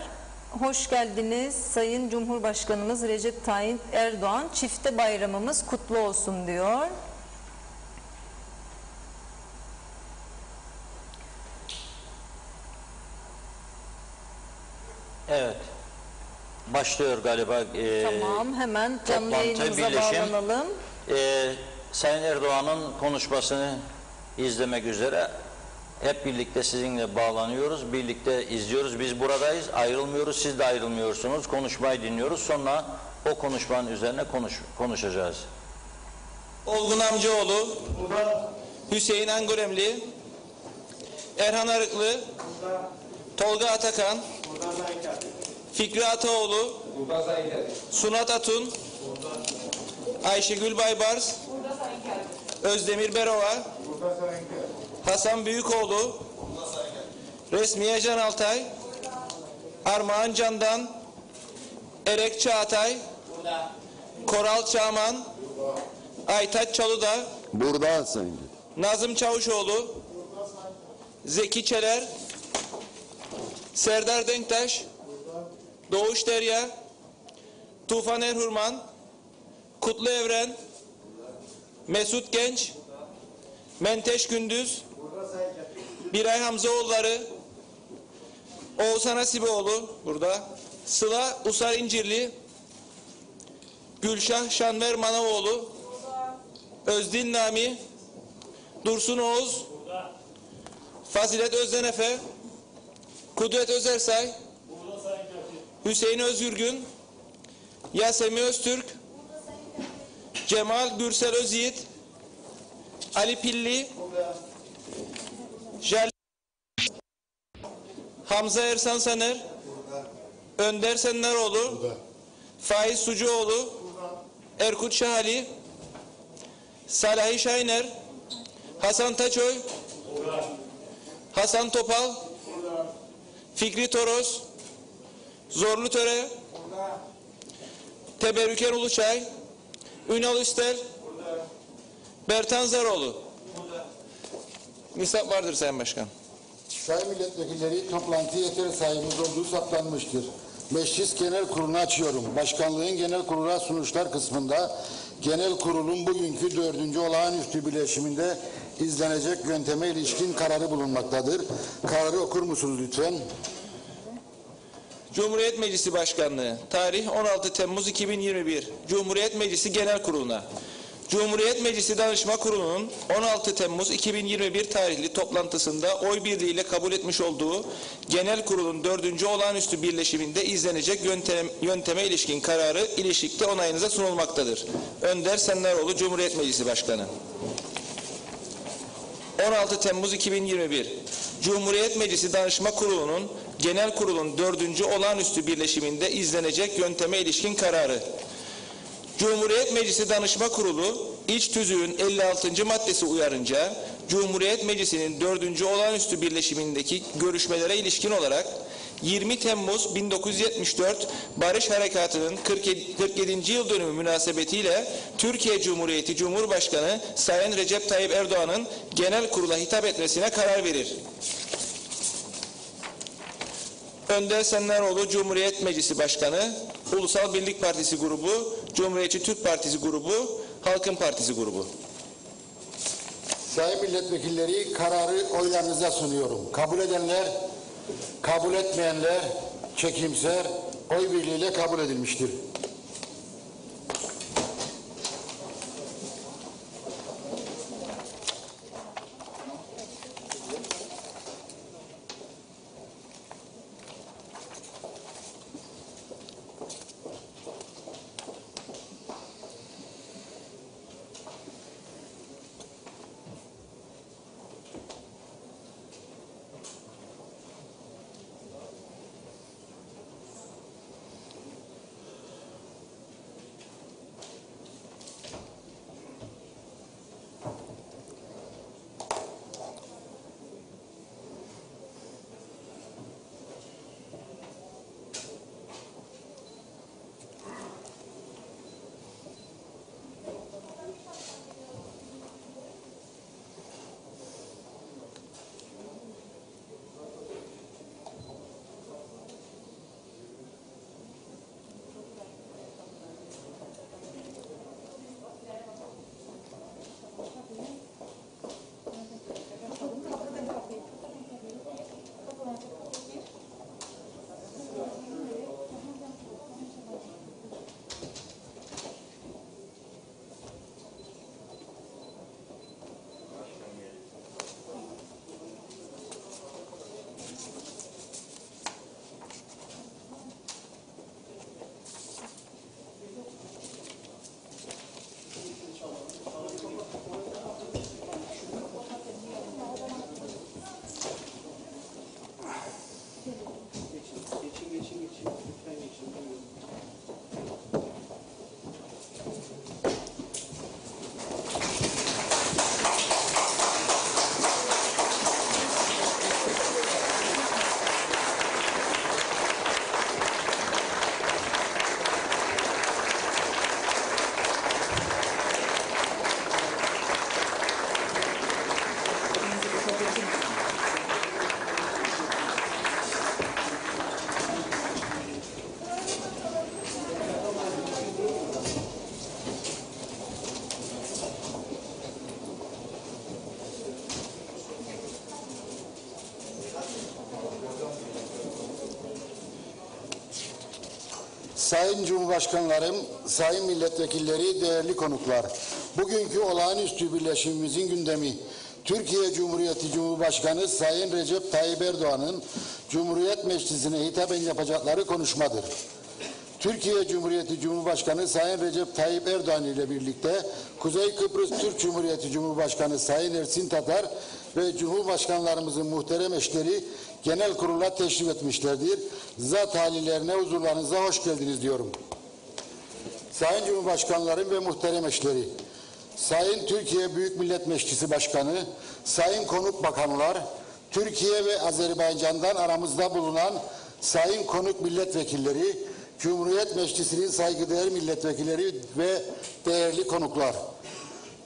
hoş geldiniz Sayın Cumhurbaşkanımız Recep Tayyip Erdoğan, çifte bayramımız kutlu olsun diyor. Evet. Başlıyor galiba. Tamam, hemen canlı yayınımıza bağlanalım. Sayın Erdoğan'ın konuşmasını izlemek üzere hep birlikte sizinle bağlanıyoruz, birlikte izliyoruz. Biz buradayız, ayrılmıyoruz, siz de ayrılmıyorsunuz. Konuşmayı dinliyoruz, sonra o konuşmanın üzerine konuşacağız. Olgun Amcaoğlu, Hüseyin Angoremli, Erhan Arıklı, Tolga Atakan, Fikri Ataoğlu, Sunat Atun, Ayşegül Baybars, Özdemir Berova, Hasan Büyükoğlu, Resmiye Can Altay, Armağan Candan, Erek Çağatay, Koral Çağman, Aytaç Çalıda, Burada Sayın. Nazım Çavuşoğlu, Zeki Çeler, Serdar Denktaş, Doğuş Derya, Tufan Erhurman, Kutlu Evren, Mesut Genç, Menteş Gündüz, Biray Hamzaoğulları, Oğuzhan Asiboğlu burada, Sıla Usar İncirli, Gülşah Şanver Manavoğlu, Özdin Nami, Dursun Oğuz, Fazilet Özdenefe, Kudret Özersay, Hüseyin Özgürgün, Yasemi Öztürk, Cemal Gürsel Özyiğit, Ali Pilli, Hamza Ersan Saner, Önder Senleroğlu, Faiz Sucuoğlu, Erkut Şahali, Salahi Şahiner, Hasan Taçoy, Hasan Topal, Fikri Toros, Zorlu Töre, Teberrüken Uluçay, Ünal Üstel, Bertan Zaroğlu. Nisap vardır Sayın Başkan. Sayın milletvekilleri, toplantı yeteri sayımız olduğu saptanmıştır. Meclis Genel Kurulu'nu açıyorum. Başkanlığın Genel Kurulu'na sunuşlar kısmında Genel Kurul'un bugünkü 4. olağanüstü birleşiminde izlenecek yönteme ilişkin kararı bulunmaktadır. Kararı okur musunuz lütfen? Cumhuriyet Meclisi Başkanlığı, tarih 16 Temmuz 2021, Cumhuriyet Meclisi Genel Kurulu'na. Cumhuriyet Meclisi Danışma Kurulu'nun 16 Temmuz 2021 tarihli toplantısında oy birliğiyle kabul etmiş olduğu Genel Kurul'un 4. olağanüstü birleşiminde izlenecek yönteme ilişkin kararı ilişikte onayınıza sunulmaktadır. Önder Senleroğlu, Cumhuriyet Meclisi Başkanı. 16 Temmuz 2021 Cumhuriyet Meclisi Danışma Kurulu'nun Genel Kurul'un 4. Olağanüstü Birleşiminde izlenecek yönteme ilişkin kararı. Cumhuriyet Meclisi Danışma Kurulu iç tüzüğün 56. maddesi uyarınca Cumhuriyet Meclisi'nin 4. Olağanüstü Birleşimindeki görüşmelere ilişkin olarak 20 Temmuz 1974 Barış Harekatı'nın 47. yıl dönümü münasebetiyle Türkiye Cumhuriyeti Cumhurbaşkanı Sayın Recep Tayyip Erdoğan'ın genel kurula hitap etmesine karar verir. Önder Senleroğlu Cumhuriyet Meclisi Başkanı, Ulusal Birlik Partisi Grubu, Cumhuriyetçi Türk Partisi Grubu, Halkın Partisi Grubu. Sayın milletvekilleri, kararı oylarınıza sunuyorum. Kabul edenler, kabul etmeyenler çekimser, oy birliğiyle kabul edilmiştir. Sayın Cumhurbaşkanlarım, sayın milletvekilleri, değerli konuklar. Bugünkü olağanüstü birleşimimizin gündemi Türkiye Cumhuriyeti Cumhurbaşkanı Sayın Recep Tayyip Erdoğan'ın Cumhuriyet Meclisi'ne hitaben yapacakları konuşmadır. Türkiye Cumhuriyeti Cumhurbaşkanı Sayın Recep Tayyip Erdoğan ile birlikte Kuzey Kıbrıs Türk Cumhuriyeti Cumhurbaşkanı Sayın Ersin Tatar ve Cumhurbaşkanlarımızın muhterem eşleri genel kurula teşrif etmişlerdir. Zat halilerine huzurlarınıza hoş geldiniz diyorum. Sayın Cumhurbaşkanlarım ve muhterem eşleri, Sayın Türkiye Büyük Millet Meclisi Başkanı, Sayın Konuk Bakanlar, Türkiye ve Azerbaycan'dan aramızda bulunan Sayın Konuk Milletvekilleri, Cumhuriyet Meclisi'nin saygıdeğer milletvekilleri ve değerli konuklar.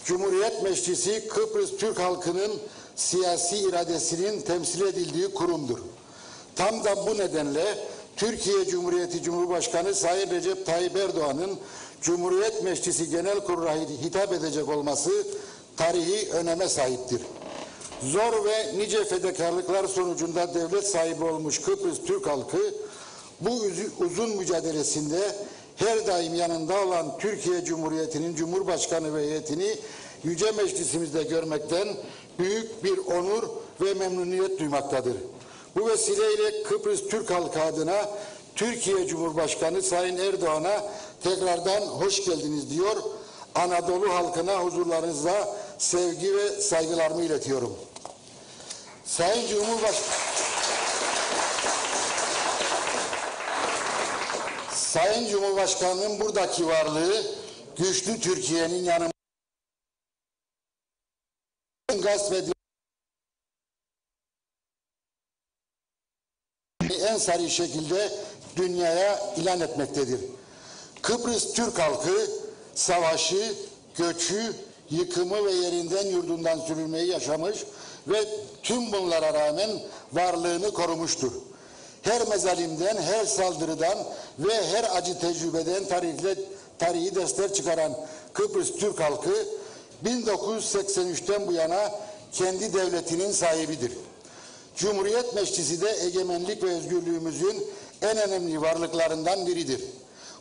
Cumhuriyet Meclisi Kıbrıs Türk halkının siyasi iradesinin temsil edildiği kurumdur. Tam da bu nedenle Türkiye Cumhuriyeti Cumhurbaşkanı Sayın Recep Tayyip Erdoğan'ın Cumhuriyet Meclisi Genel Kurulu'na hitap edecek olması tarihi öneme sahiptir. Zor ve nice fedakarlıklar sonucunda devlet sahibi olmuş Kıbrıs Türk halkı bu uzun mücadelesinde her daim yanında olan Türkiye Cumhuriyeti'nin Cumhurbaşkanı ve heyetini Yüce Meclisimizde görmekten büyük bir onur ve memnuniyet duymaktadır. Bu vesileyle Kıbrıs Türk halkı adına Türkiye Cumhurbaşkanı Sayın Erdoğan'a tekrardan hoş geldiniz diyor. Anadolu halkına huzurlarınızda sevgi ve saygılarımı iletiyorum. Sayın Cumhurbaşkanı'nın buradaki varlığı güçlü Türkiye'nin yanında gasp edilen en sari şekilde dünyaya ilan etmektedir. Kıbrıs Türk halkı savaşı, göçü, yıkımı ve yerinden yurdundan sürülmeyi yaşamış ve tüm bunlara rağmen varlığını korumuştur. Her mezalimden, her saldırıdan ve her acı tecrübeden tarihi dersler çıkaran Kıbrıs Türk halkı 1983'ten bu yana kendi devletinin sahibidir. Cumhuriyet Meclisi de egemenlik ve özgürlüğümüzün en önemli varlıklarından biridir.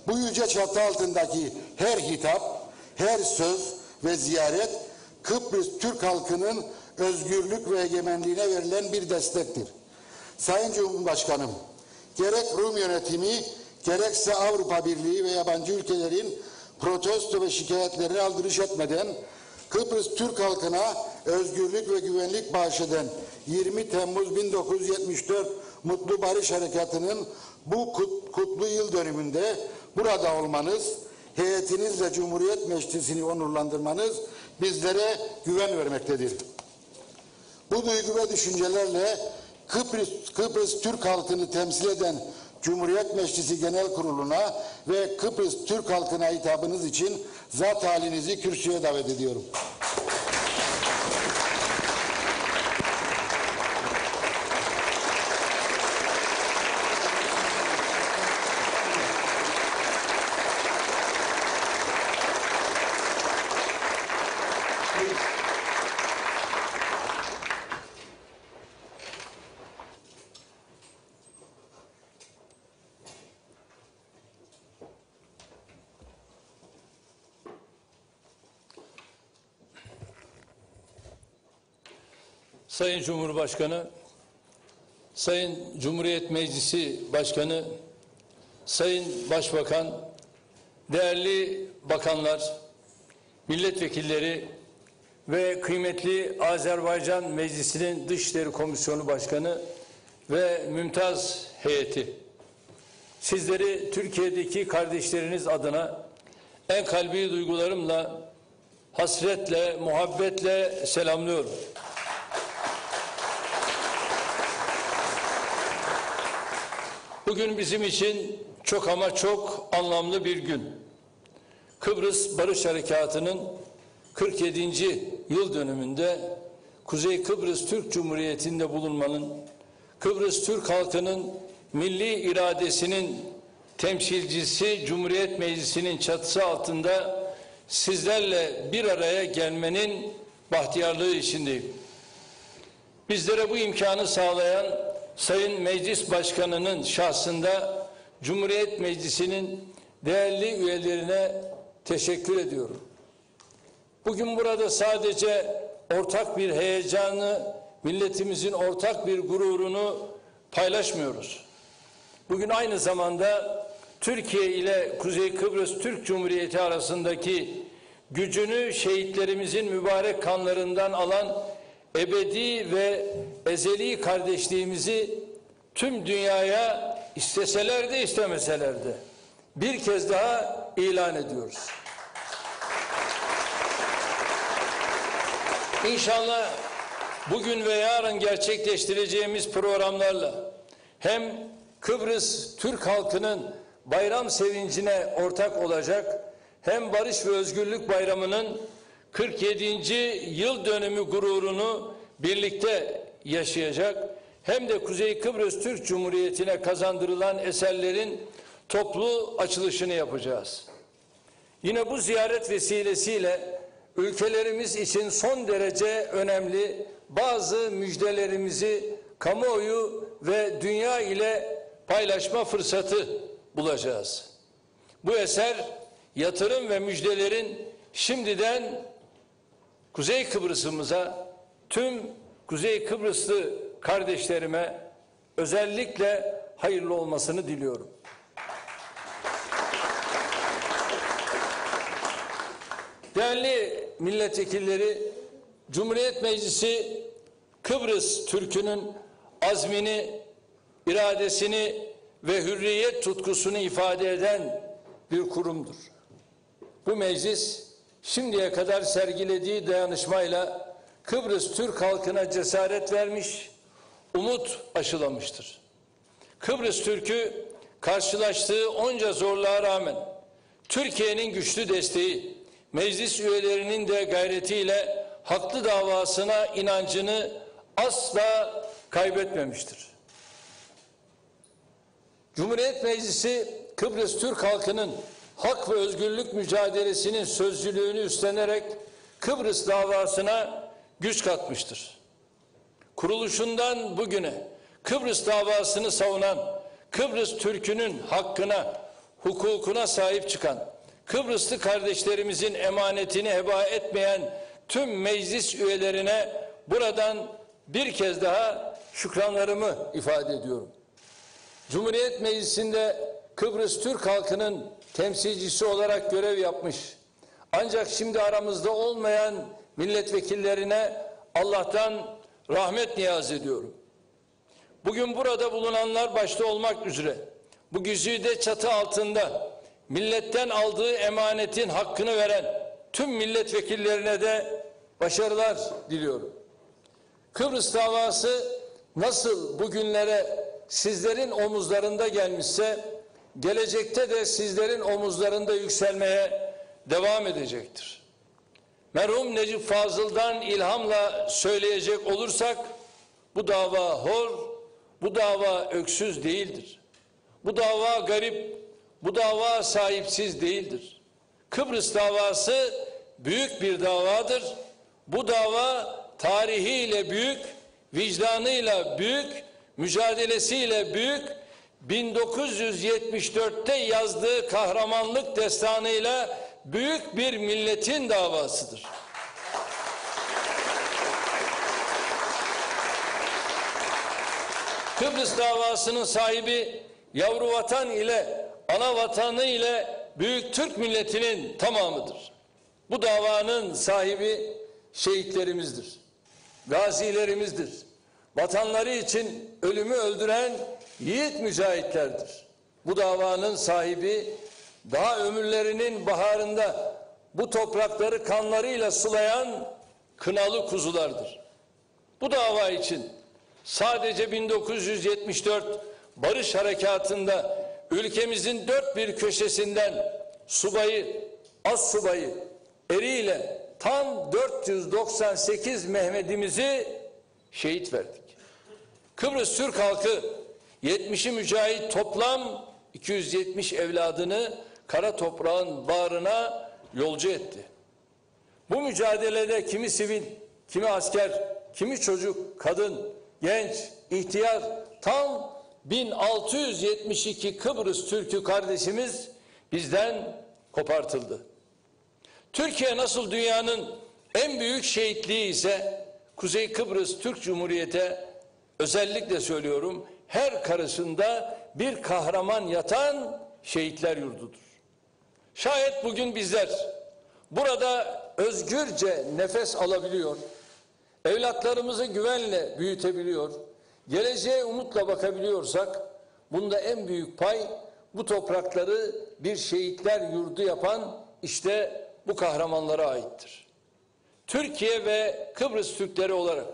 Bu yüce çatı altındaki her hitap, her söz ve ziyaret Kıbrıs Türk halkının özgürlük ve egemenliğine verilen bir destektir. Sayın Cumhurbaşkanım, gerek Rum yönetimi, gerekse Avrupa Birliği ve yabancı ülkelerin protesto ve şikayetlerine aldırış etmeden Kıbrıs Türk halkına özgürlük ve güvenlik bağışlayan 20 Temmuz 1974 Mutlu Barış Harekatı'nın bu kutlu yıl dönümünde burada olmanız, heyetinizle Cumhuriyet Meclisi'ni onurlandırmanız bizlere güven vermektedir. Bu duygu ve düşüncelerle Kıbrıs Türk halkını temsil eden Cumhuriyet Meclisi Genel Kurulu'na ve Kıbrıs Türk halkına hitabınız için zat halinizi kürsüye davet ediyorum. Sayın Cumhurbaşkanı, Sayın Cumhuriyet Meclisi Başkanı, Sayın Başbakan, değerli bakanlar, milletvekilleri ve kıymetli Azerbaycan Meclisi'nin Dışişleri Komisyonu Başkanı ve mümtaz heyeti. Sizleri Türkiye'deki kardeşleriniz adına en kalbi duygularımla, hasretle, muhabbetle selamlıyorum. Bugün bizim için çok ama çok anlamlı bir gün. Kıbrıs Barış Harekatı'nın 47. yıl dönümünde Kuzey Kıbrıs Türk Cumhuriyeti'nde bulunmanın, Kıbrıs Türk halkının milli iradesinin temsilcisi Cumhuriyet Meclisi'nin çatısı altında sizlerle bir araya gelmenin bahtiyarlığı içindeyim. Bizlere bu imkanı sağlayan Sayın Meclis Başkanı'nın şahsında Cumhuriyet Meclisi'nin değerli üyelerine teşekkür ediyorum. Bugün burada sadece ortak bir heyecanı, milletimizin ortak bir gururunu paylaşmıyoruz. Bugün aynı zamanda Türkiye ile Kuzey Kıbrıs Türk Cumhuriyeti arasındaki gücünü şehitlerimizin mübarek kanlarından alan ebedi ve ezeli kardeşliğimizi tüm dünyaya isteseler de istemeseler de bir kez daha ilan ediyoruz. İnşallah bugün ve yarın gerçekleştireceğimiz programlarla hem Kıbrıs Türk halkının bayram sevincine ortak olacak, hem Barış ve Özgürlük Bayramı'nın 47. yıl dönümü gururunu birlikte yaşayacak, hem de Kuzey Kıbrıs Türk Cumhuriyeti'ne kazandırılan eserlerin toplu açılışını yapacağız. Yine bu ziyaret vesilesiyle ülkelerimiz için son derece önemli bazı müjdelerimizi kamuoyu ve dünya ile paylaşma fırsatı bulacağız. Bu eser yatırım ve müjdelerin şimdiden Kuzey Kıbrıs'ımıza, tüm Kuzey Kıbrıslı kardeşlerime özellikle hayırlı olmasını diliyorum. Değerli milletvekilleri, Cumhuriyet Meclisi Kıbrıs Türk'ünün azmini, iradesini ve hürriyet tutkusunu ifade eden bir kurumdur. Bu meclis şimdiye kadar sergilediği dayanışmayla Kıbrıs Türk halkına cesaret vermiş, umut aşılamıştır. Kıbrıs Türk'ü karşılaştığı onca zorluğa rağmen Türkiye'nin güçlü desteği, meclis üyelerinin de gayretiyle haklı davasına inancını asla kaybetmemiştir. Cumhuriyet Meclisi Kıbrıs Türk halkının hak ve özgürlük mücadelesinin sözcülüğünü üstlenerek Kıbrıs davasına güç katmıştır. Kuruluşundan bugüne Kıbrıs davasını savunan, Kıbrıs Türk'ünün hakkına, hukukuna sahip çıkan, Kıbrıslı kardeşlerimizin emanetini heba etmeyen tüm meclis üyelerine buradan bir kez daha şükranlarımı ifade ediyorum. Cumhuriyet Meclisi'nde Kıbrıs Türk halkının temsilcisi olarak görev yapmış, ancak şimdi aramızda olmayan milletvekillerine Allah'tan rahmet niyaz ediyorum. Bugün burada bulunanlar başta olmak üzere bu güzide çatı altında milletten aldığı emanetin hakkını veren tüm milletvekillerine de başarılar diliyorum. Kıbrıs davası nasıl bugünlere sizlerin omuzlarında gelmişse gelecekte de sizlerin omuzlarında yükselmeye devam edecektir. Merhum Necip Fazıl'dan ilhamla söyleyecek olursak bu dava hor, bu dava öksüz değildir. Bu dava garip, bu dava sahipsiz değildir. Kıbrıs davası büyük bir davadır. Bu dava tarihiyle büyük, vicdanıyla büyük, mücadelesiyle büyük, 1974'te yazdığı kahramanlık destanıyla büyük bir milletin davasıdır. Kıbrıs davasının sahibi yavru vatan ile ana vatanı ile büyük Türk milletinin tamamıdır. Bu davanın sahibi şehitlerimizdir, gazilerimizdir. Vatanları için ölümü öldüren yiğit mücahitlerdir. Bu davanın sahibi daha ömürlerinin baharında bu toprakları kanlarıyla sulayan kınalı kuzulardır. Bu dava için sadece 1974 Barış Harekatı'nda ülkemizin dört bir köşesinden subayı, astsubayı, eriyle tam 498 Mehmet'imizi şehit verdik. Kıbrıs Türk halkı 70'i mücahit toplam 270 evladını kara toprağın bağrına yolcu etti. Bu mücadelede kimi sivil, kimi asker, kimi çocuk, kadın, genç, ihtiyar tam 1672 Kıbrıs Türk'ü kardeşimiz bizden kopartıldı. Türkiye nasıl dünyanın en büyük şehitliği ise Kuzey Kıbrıs Türk Cumhuriyeti özellikle söylüyorum her karşısında bir kahraman yatan şehitler yurdudur. Şayet bugün bizler burada özgürce nefes alabiliyor, evlatlarımızı güvenle büyütebiliyor, geleceğe umutla bakabiliyorsak bunda en büyük pay bu toprakları bir şehitler yurdu yapan işte bu kahramanlara aittir. Türkiye ve Kıbrıs Türkleri olarak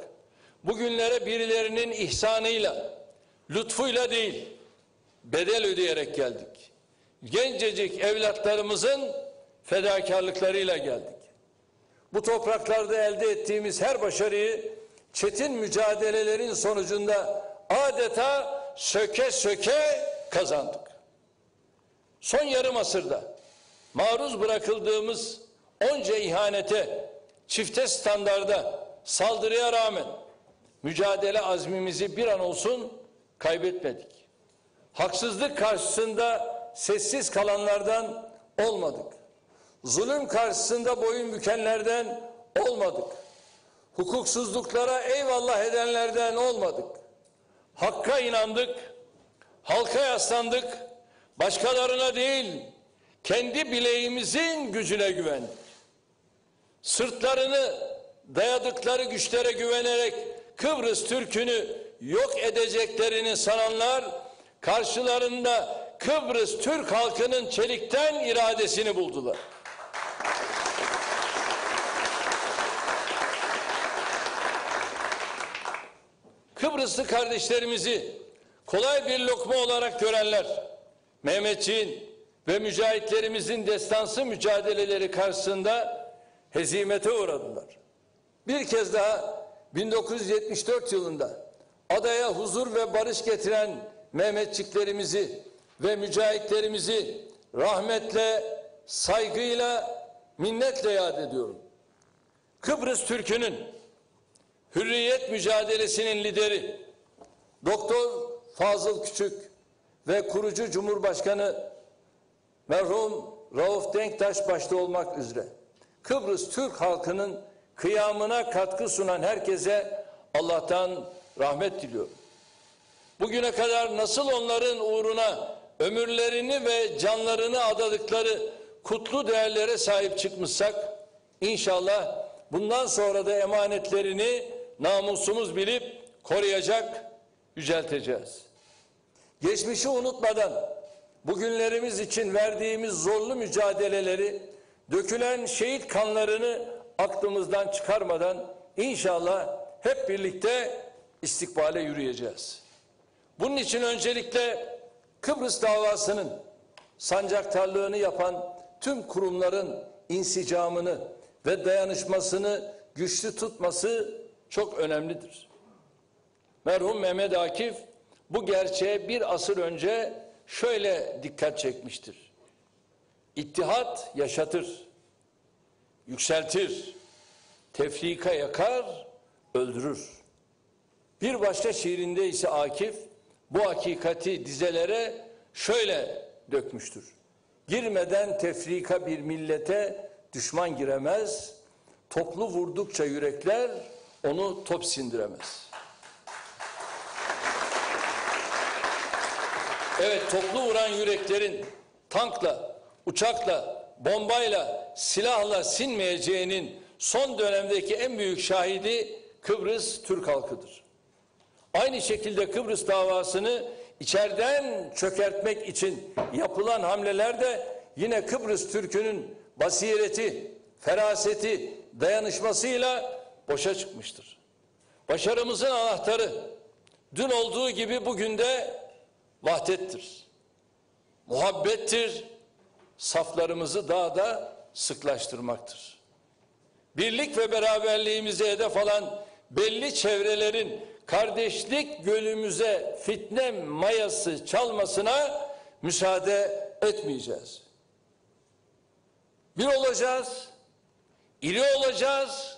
bugünlere birilerinin ihsanıyla, lütfuyla değil, bedel ödeyerek geldik. Gencecik evlatlarımızın fedakarlıklarıyla geldik. Bu topraklarda elde ettiğimiz her başarıyı çetin mücadelelerin sonucunda adeta söke söke kazandık. Son yarım asırda maruz bırakıldığımız onca ihanete, çifte standarda, saldırıya rağmen mücadele azmimizi bir an olsun kaybetmedik. Haksızlık karşısında sessiz kalanlardan olmadık. Zulüm karşısında boyun bükenlerden olmadık. Hukuksuzluklara eyvallah edenlerden olmadık. Hakka inandık, halka yaslandık, başkalarına değil, kendi bileğimizin gücüne güvendik. Sırtlarını dayadıkları güçlere güvenerek Kıbrıs Türk'ünü yok edeceklerini sananlar karşılarında Kıbrıs Türk halkının çelikten iradesini buldular. Kıbrıslı kardeşlerimizi kolay bir lokma olarak görenler, Mehmetçiğin ve mücahitlerimizin destansı mücadeleleri karşısında hezimete uğradılar. Bir kez daha 1974 yılında adaya huzur ve barış getiren Mehmetçiklerimizi ve mücahitlerimizi rahmetle, saygıyla, minnetle yad ediyorum. Kıbrıs Türk'ünün hürriyet mücadelesinin lideri Doktor Fazıl Küçük ve kurucu Cumhurbaşkanı merhum Rauf Denktaş başta olmak üzere Kıbrıs Türk halkının kıyamına katkı sunan herkese Allah'tan rahmet diliyorum. Bugüne kadar nasıl onların uğruna ömürlerini ve canlarını adadıkları kutlu değerlere sahip çıkmışsak, inşallah bundan sonra da emanetlerini namusumuz bilip koruyacak, yücelteceğiz. Geçmişi unutmadan bugünlerimiz için verdiğimiz zorlu mücadeleleri, dökülen şehit kanlarını aklımızdan çıkarmadan inşallah hep birlikte istikbale yürüyeceğiz. Bunun için öncelikle Kıbrıs davasının sancaktarlığını yapan tüm kurumların insicamını ve dayanışmasını güçlü tutması çok önemlidir. Merhum Mehmet Akif bu gerçeğe bir asır önce şöyle dikkat çekmiştir. İttihat yaşatır, yükseltir, tefrika yakar, öldürür. Bir başka şiirinde ise Akif bu hakikati dizelere şöyle dökmüştür. Girmeden tefrika bir millete düşman giremez, toplu vurdukça yürekler onu top sindiremez. Evet, toplu vuran yüreklerin tankla, uçakla, bombayla, silahla sinmeyeceğinin son dönemdeki en büyük şahidi Kıbrıs Türk halkıdır. Aynı şekilde Kıbrıs davasını içeriden çökertmek için yapılan hamleler de yine Kıbrıs Türk'ünün basireti, feraseti, dayanışmasıyla boşa çıkmıştır. Başarımızın anahtarı dün olduğu gibi bugün de vahdettir, muhabbettir, saflarımızı daha da sıklaştırmaktır. Birlik ve beraberliğimize hedef alan belli çevrelerin kardeşlik gölümüze fitne mayası çalmasına müsaade etmeyeceğiz. Bir olacağız, iri olacağız,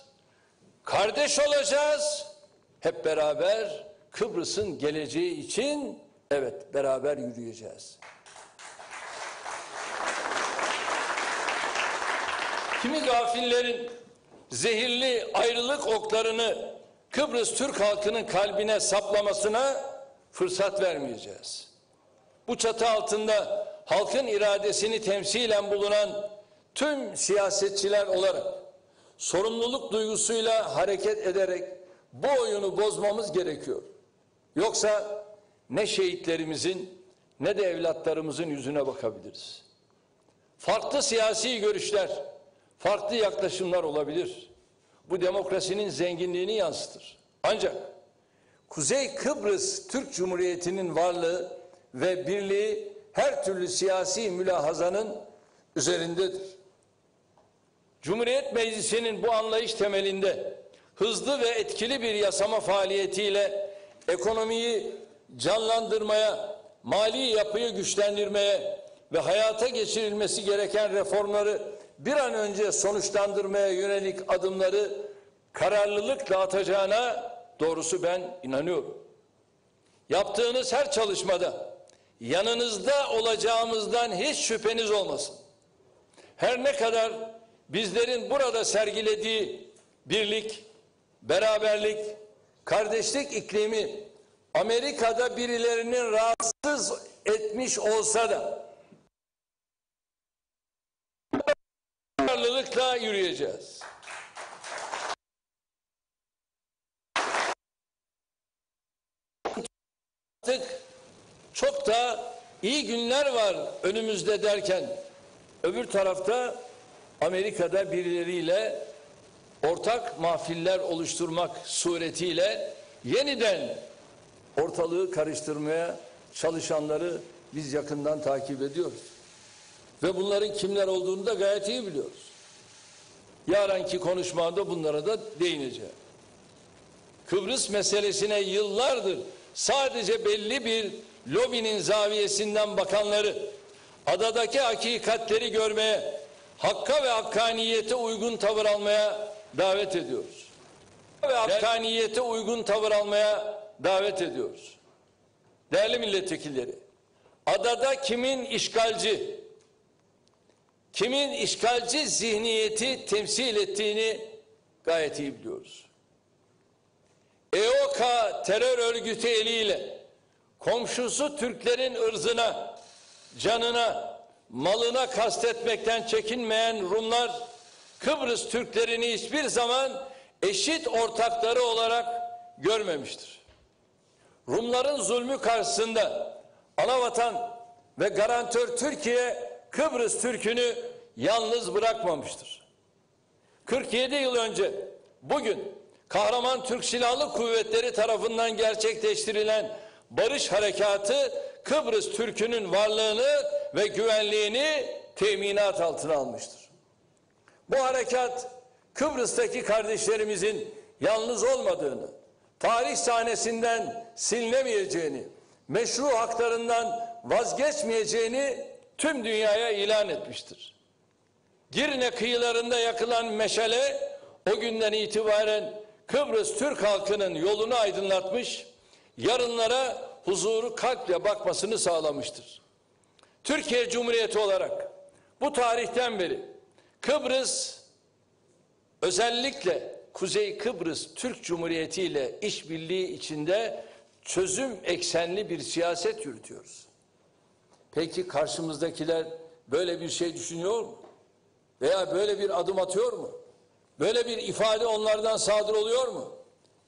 kardeş olacağız, hep beraber Kıbrıs'ın geleceği için evet beraber yürüyeceğiz. Kimi gafillerin zehirli ayrılık oklarını Kıbrıs Türk halkının kalbine saplamasına fırsat vermeyeceğiz. Bu çatı altında halkın iradesini temsilen bulunan tüm siyasetçiler olarak sorumluluk duygusuyla hareket ederek bu oyunu bozmamız gerekiyor. Yoksa ne şehitlerimizin ne de evlatlarımızın yüzüne bakabiliriz. Farklı siyasi görüşler, farklı yaklaşımlar olabilir. Bu demokrasinin zenginliğini yansıtır. Ancak Kuzey Kıbrıs Türk Cumhuriyeti'nin varlığı ve birliği her türlü siyasi mülahazanın üzerindedir. Cumhuriyet Meclisi'nin bu anlayış temelinde hızlı ve etkili bir yasama faaliyetiyle ekonomiyi canlandırmaya, mali yapıyı güçlendirmeye ve hayata geçirilmesi gereken reformları bir an önce sonuçlandırmaya yönelik adımları kararlılıkla atacağına doğrusu ben inanıyorum. Yaptığınız her çalışmada yanınızda olacağımızdan hiç şüpheniz olmasın. Her ne kadar bizlerin burada sergilediği birlik, beraberlik, kardeşlik iklimi Amerika'da birilerinin rahatsız etmiş olsa da kararlılıkla yürüyeceğiz. artık çok da iyi günler var önümüzde derken öbür tarafta Amerika'da birileriyle ortak mahfiller oluşturmak suretiyle yeniden ortalığı karıştırmaya çalışanları biz yakından takip ediyoruz. Ve bunların kimler olduğunu da gayet iyi biliyoruz. Yarınki konuşmamda bunlara da değineceğim. Kıbrıs meselesine yıllardır sadece belli bir lobinin zaviyesinden bakanları adadaki hakikatleri görmeye, hakka ve hakkaniyete uygun tavır almaya davet ediyoruz. Ve hakkaniyete uygun tavır almaya davet ediyoruz. Değerli milletvekilleri, adada kimin işgalci zihniyeti temsil ettiğini gayet iyi biliyoruz. EOKA terör örgütü eliyle komşusu Türklerin ırzına, canına, malına kastetmekten çekinmeyen Rumlar, Kıbrıs Türklerini hiçbir zaman eşit ortakları olarak görmemiştir. Rumların zulmü karşısında anavatan ve garantör Türkiye, Kıbrıs Türk'ünü yalnız bırakmamıştır. 47 yıl önce bugün kahraman Türk Silahlı Kuvvetleri tarafından gerçekleştirilen barış harekatı Kıbrıs Türk'ünün varlığını ve güvenliğini teminat altına almıştır. Bu harekat Kıbrıs'taki kardeşlerimizin yalnız olmadığını, tarih sahnesinden silinemeyeceğini, meşru haklarından vazgeçmeyeceğini tüm dünyaya ilan etmiştir. Girne kıyılarında yakılan meşale o günden itibaren Kıbrıs Türk halkının yolunu aydınlatmış, yarınlara huzuru kalple bakmasını sağlamıştır. Türkiye Cumhuriyeti olarak bu tarihten beri Kıbrıs, özellikle Kuzey Kıbrıs Türk Cumhuriyeti ile işbirliği içinde çözüm eksenli bir siyaset yürütüyoruz. Peki karşımızdakiler böyle bir şey düşünüyor mu? Veya böyle bir adım atıyor mu? Böyle bir ifade onlardan sadır oluyor mu?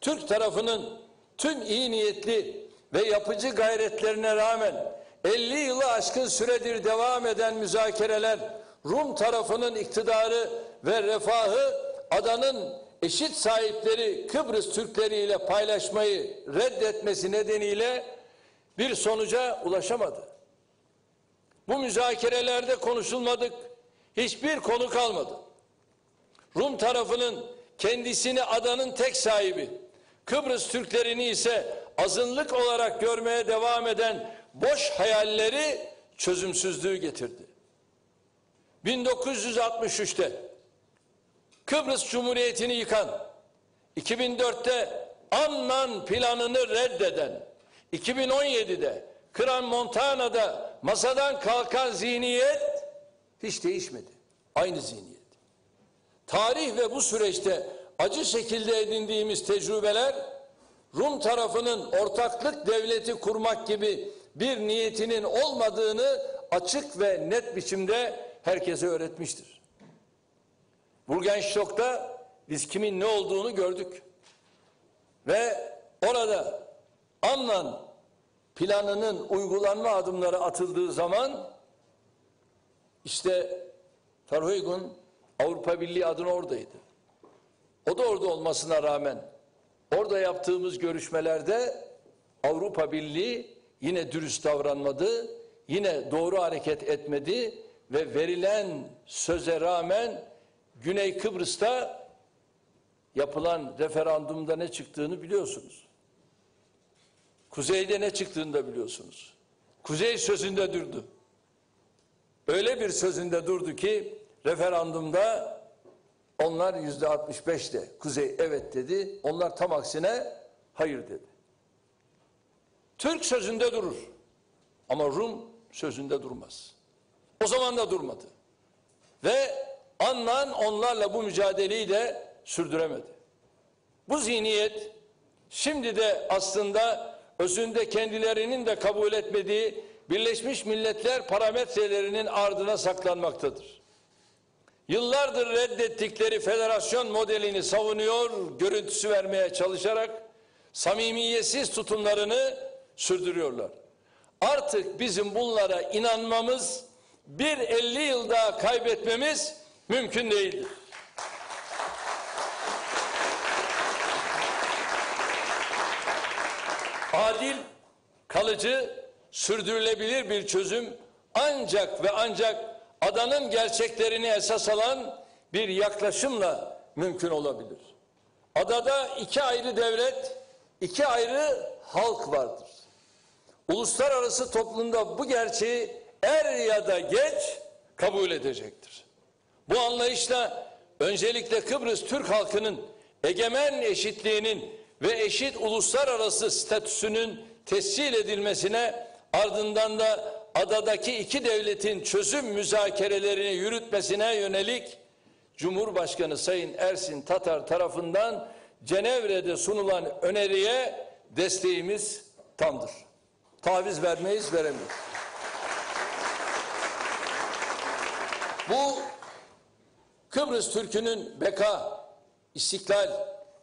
Türk tarafının tüm iyi niyetli ve yapıcı gayretlerine rağmen 50 yılı aşkın süredir devam eden müzakereler Rum tarafının iktidarı ve refahı adanın eşit sahipleri Kıbrıs Türkleri ile paylaşmayı reddetmesi nedeniyle bir sonuca ulaşamadı. Bu müzakerelerde konuşulmadık, hiçbir konu kalmadı. Rum tarafının kendisini adanın tek sahibi, Kıbrıs Türklerini ise azınlık olarak görmeye devam eden boş hayalleri çözümsüzlüğü getirdi. 1963'te Kıbrıs Cumhuriyeti'ni yıkan, 2004'te Annan planını reddeden, 2017'de Crans-Montana'da masadan kalkan zihniyet hiç değişmedi. Aynı zihniyet. Tarih ve bu süreçte acı şekilde edindiğimiz tecrübeler Rum tarafının ortaklık devleti kurmak gibi bir niyetinin olmadığını açık ve net biçimde herkese öğretmiştir. Burgenstock'ta biz kimin ne olduğunu gördük. Ve orada Annan planının uygulanma adımları atıldığı zaman işte Verheugen Avrupa Birliği adına oradaydı. O da orada olmasına rağmen orada yaptığımız görüşmelerde Avrupa Birliği yine dürüst davranmadı, yine doğru hareket etmedi ve verilen söze rağmen Güney Kıbrıs'ta yapılan referandumda ne çıktığını biliyorsunuz. Kuzeyde ne çıktığını da biliyorsunuz. Kuzey sözünde durdu. Öyle bir sözünde durdu ki referandumda onlar %65'te Kuzey evet dedi. Onlar tam aksine hayır dedi. Türk sözünde durur. Ama Rum sözünde durmaz. O zaman da durmadı. Ve Annan onlarla bu mücadeleyi de sürdüremedi. Bu zihniyet şimdi de aslında özünde kendilerinin de kabul etmediği Birleşmiş Milletler parametrelerinin ardına saklanmaktadır. Yıllardır reddettikleri federasyon modelini savunuyor, görüntüsü vermeye çalışarak samimiyetsiz tutumlarını sürdürüyorlar. Artık bizim bunlara inanmamız, bir 50 yıl daha kaybetmemiz mümkün değildir. Adil, kalıcı, sürdürülebilir bir çözüm ancak ve ancak adanın gerçeklerini esas alan bir yaklaşımla mümkün olabilir. Adada iki ayrı devlet, iki ayrı halk vardır. Uluslararası toplumda bu gerçeği er ya da geç kabul edecektir. Bu anlayışla öncelikle Kıbrıs Türk halkının egemen eşitliğinin ve eşit uluslararası statüsünün tescil edilmesine, ardından da adadaki iki devletin çözüm müzakerelerini yürütmesine yönelik Cumhurbaşkanı Sayın Ersin Tatar tarafından Cenevre'de sunulan öneriye desteğimiz tamdır. Taviz vermeyiz, veremeyiz. Bu Kıbrıs Türk'ünün beka, istiklal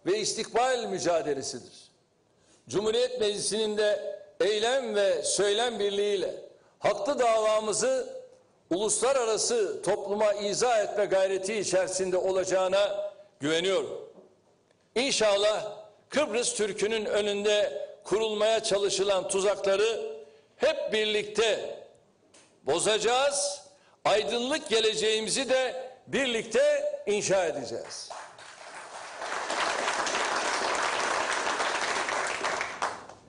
ve istikbal mücadelesidir. Cumhuriyet Meclisi'nin de eylem ve söylem birliğiyle haklı davamızı uluslararası topluma izah etme gayreti içerisinde olacağına güveniyorum. İnşallah Kıbrıs Türk'ünün önünde kurulmaya çalışılan tuzakları hep birlikte bozacağız, aydınlık geleceğimizi de birlikte inşa edeceğiz.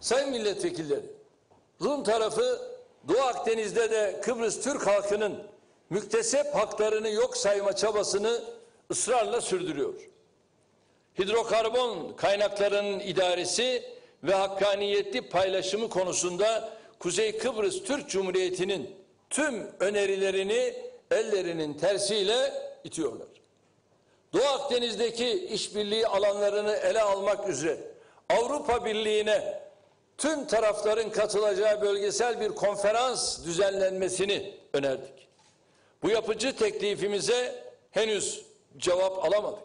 Sayın milletvekilleri, Rum tarafı Doğu Akdeniz'de de Kıbrıs Türk halkının müktesep haklarını yok sayma çabasını ısrarla sürdürüyor. Hidrokarbon kaynaklarının idaresi ve hakkaniyetli paylaşımı konusunda Kuzey Kıbrıs Türk Cumhuriyeti'nin tüm önerilerini ellerinin tersiyle itiyorlar. Doğu Akdeniz'deki işbirliği alanlarını ele almak üzere Avrupa Birliği'ne tüm tarafların katılacağı bölgesel bir konferans düzenlenmesini önerdik. Bu yapıcı teklifimize henüz cevap alamadık.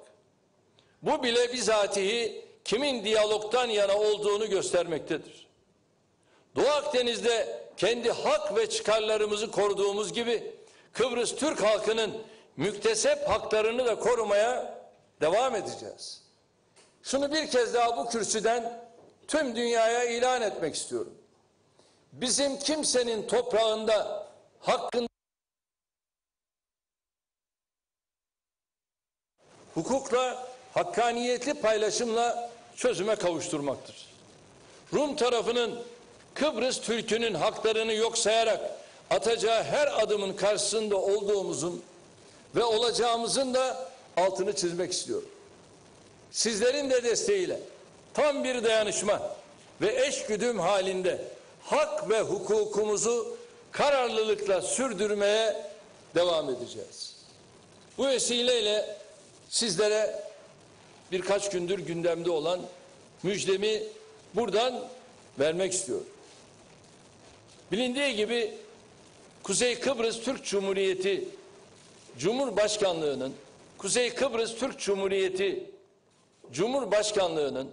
Bu bile bizatihi kimin diyalogtan yana olduğunu göstermektedir. Doğu Akdeniz'de kendi hak ve çıkarlarımızı koruduğumuz gibi Kıbrıs Türk halkının müktesep haklarını da korumaya devam edeceğiz. Şunu bir kez daha bu kürsüden tüm dünyaya ilan etmek istiyorum. Bizim kimsenin toprağında hakkında hukukla, hakkaniyetli paylaşımla çözüme kavuşturmaktır. Rum tarafının Kıbrıs Türk'ünün haklarını yok sayarak atacağı her adımın karşısında olduğumuzun ve olacağımızın da altını çizmek istiyorum. Sizlerin de desteğiyle tam bir dayanışma ve eşgüdüm halinde hak ve hukukumuzu kararlılıkla sürdürmeye devam edeceğiz. Bu vesileyle sizlere birkaç gündür gündemde olan müjdemi buradan vermek istiyorum. Bilindiği gibi Kuzey Kıbrıs Türk Cumhuriyeti Cumhurbaşkanlığı'nın Kuzey Kıbrıs Türk Cumhuriyeti Cumhurbaşkanlığı'nın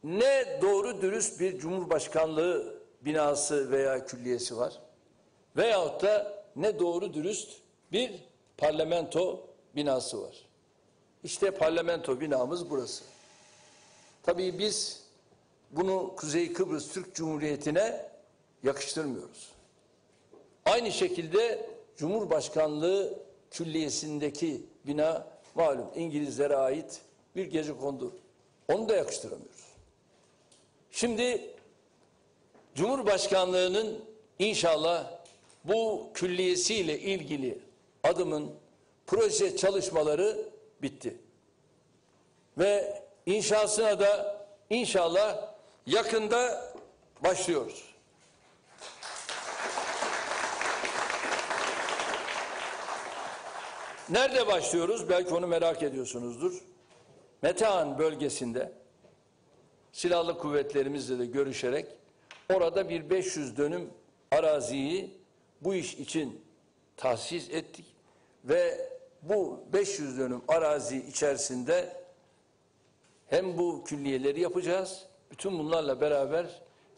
ne doğru dürüst bir Cumhurbaşkanlığı binası veya külliyesi var veyahut da ne doğru dürüst bir parlamento binası var. İşte parlamento binamız burası. Tabii biz bunu Kuzey Kıbrıs Türk Cumhuriyeti'ne yakıştırmıyoruz. Aynı şekilde Cumhurbaşkanlığı külliyesindeki bina malum İngilizlere ait bir gecekondu. Onu da yakıştıramıyoruz. Şimdi Cumhurbaşkanlığının inşallah bu külliyesiyle ilgili adımın proje çalışmaları bitti. Ve inşasına da inşallah yakında başlıyoruz. Nerede başlıyoruz? Belki onu merak ediyorsunuzdur. Metehan bölgesinde silahlı kuvvetlerimizle de görüşerek orada bir 500 dönüm araziyi bu iş için tahsis ettik ve bu 500 dönüm arazi içerisinde hem bu külliyeleri yapacağız Bütün bunlarla beraber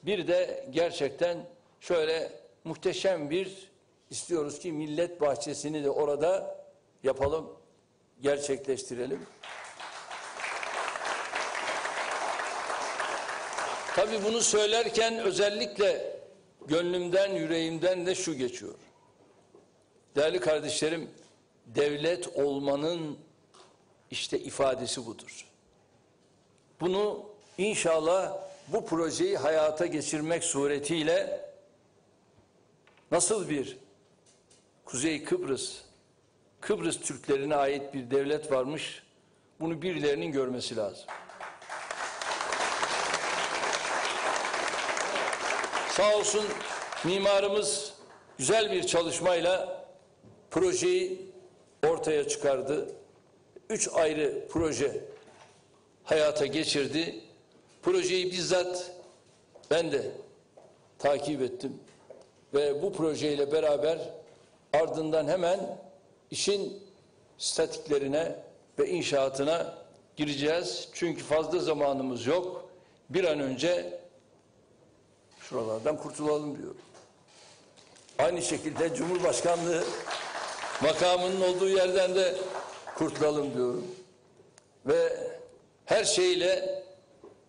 bir de gerçekten şöyle muhteşem bir istiyoruz ki millet bahçesini de orada yapalım, gerçekleştirelim. Tabii bunu söylerken özellikle gönlümden, yüreğimden de şu geçiyor. Değerli kardeşlerim, devlet olmanın işte ifadesi budur. Bunu inşallah bu projeyi hayata geçirmek suretiyle nasıl bir Kuzey Kıbrıs Türklerine ait bir devlet varmış, bunu birilerinin görmesi lazım. Sağ olsun mimarımız güzel bir çalışmayla projeyi ortaya çıkardı. 3 ayrı proje hayata geçirdi. Projeyi bizzat ben de takip ettim. Ve bu projeyle beraber ardından hemen işin statiklerine ve inşaatına gireceğiz. Çünkü fazla zamanımız yok. Bir an önce şuralardan kurtulalım diyor. Aynı şekilde Cumhurbaşkanlığı makamının olduğu yerden de kurtulalım diyorum. Ve her şeyle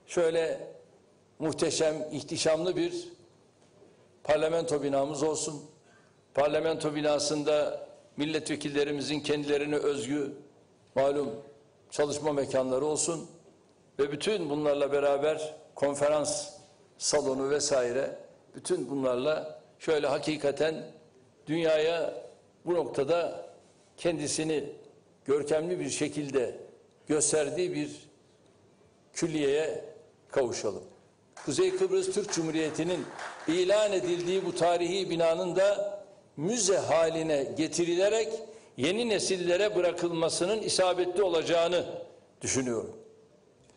şöyle muhteşem, ihtişamlı bir parlamento binamız olsun. Parlamento binasında milletvekillerimizin kendilerine özgü malum çalışma mekanları olsun. Ve bütün bunlarla beraber konferans salonu vesaire, bütün bunlarla şöyle hakikaten dünyaya bu noktada kendisini görkemli bir şekilde gösterdiği bir külliyeye kavuşalım. Kuzey Kıbrıs Türk Cumhuriyeti'nin ilan edildiği bu tarihi binanın da müze haline getirilerek yeni nesillere bırakılmasının isabetli olacağını düşünüyorum.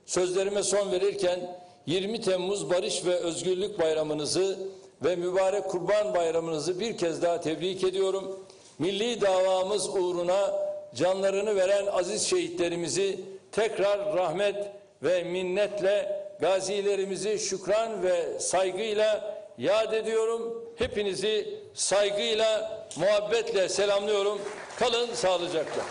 Sözlerime son verirken 20 Temmuz Barış ve Özgürlük Bayramınızı ve mübarek Kurban Bayramınızı bir kez daha tebrik ediyorum. Milli davamız uğruna canlarını veren aziz şehitlerimizi tekrar rahmet ve minnetle, gazilerimizi şükran ve saygıyla yad ediyorum. Hepinizi saygıyla, muhabbetle selamlıyorum. Kalın sağlıcakla.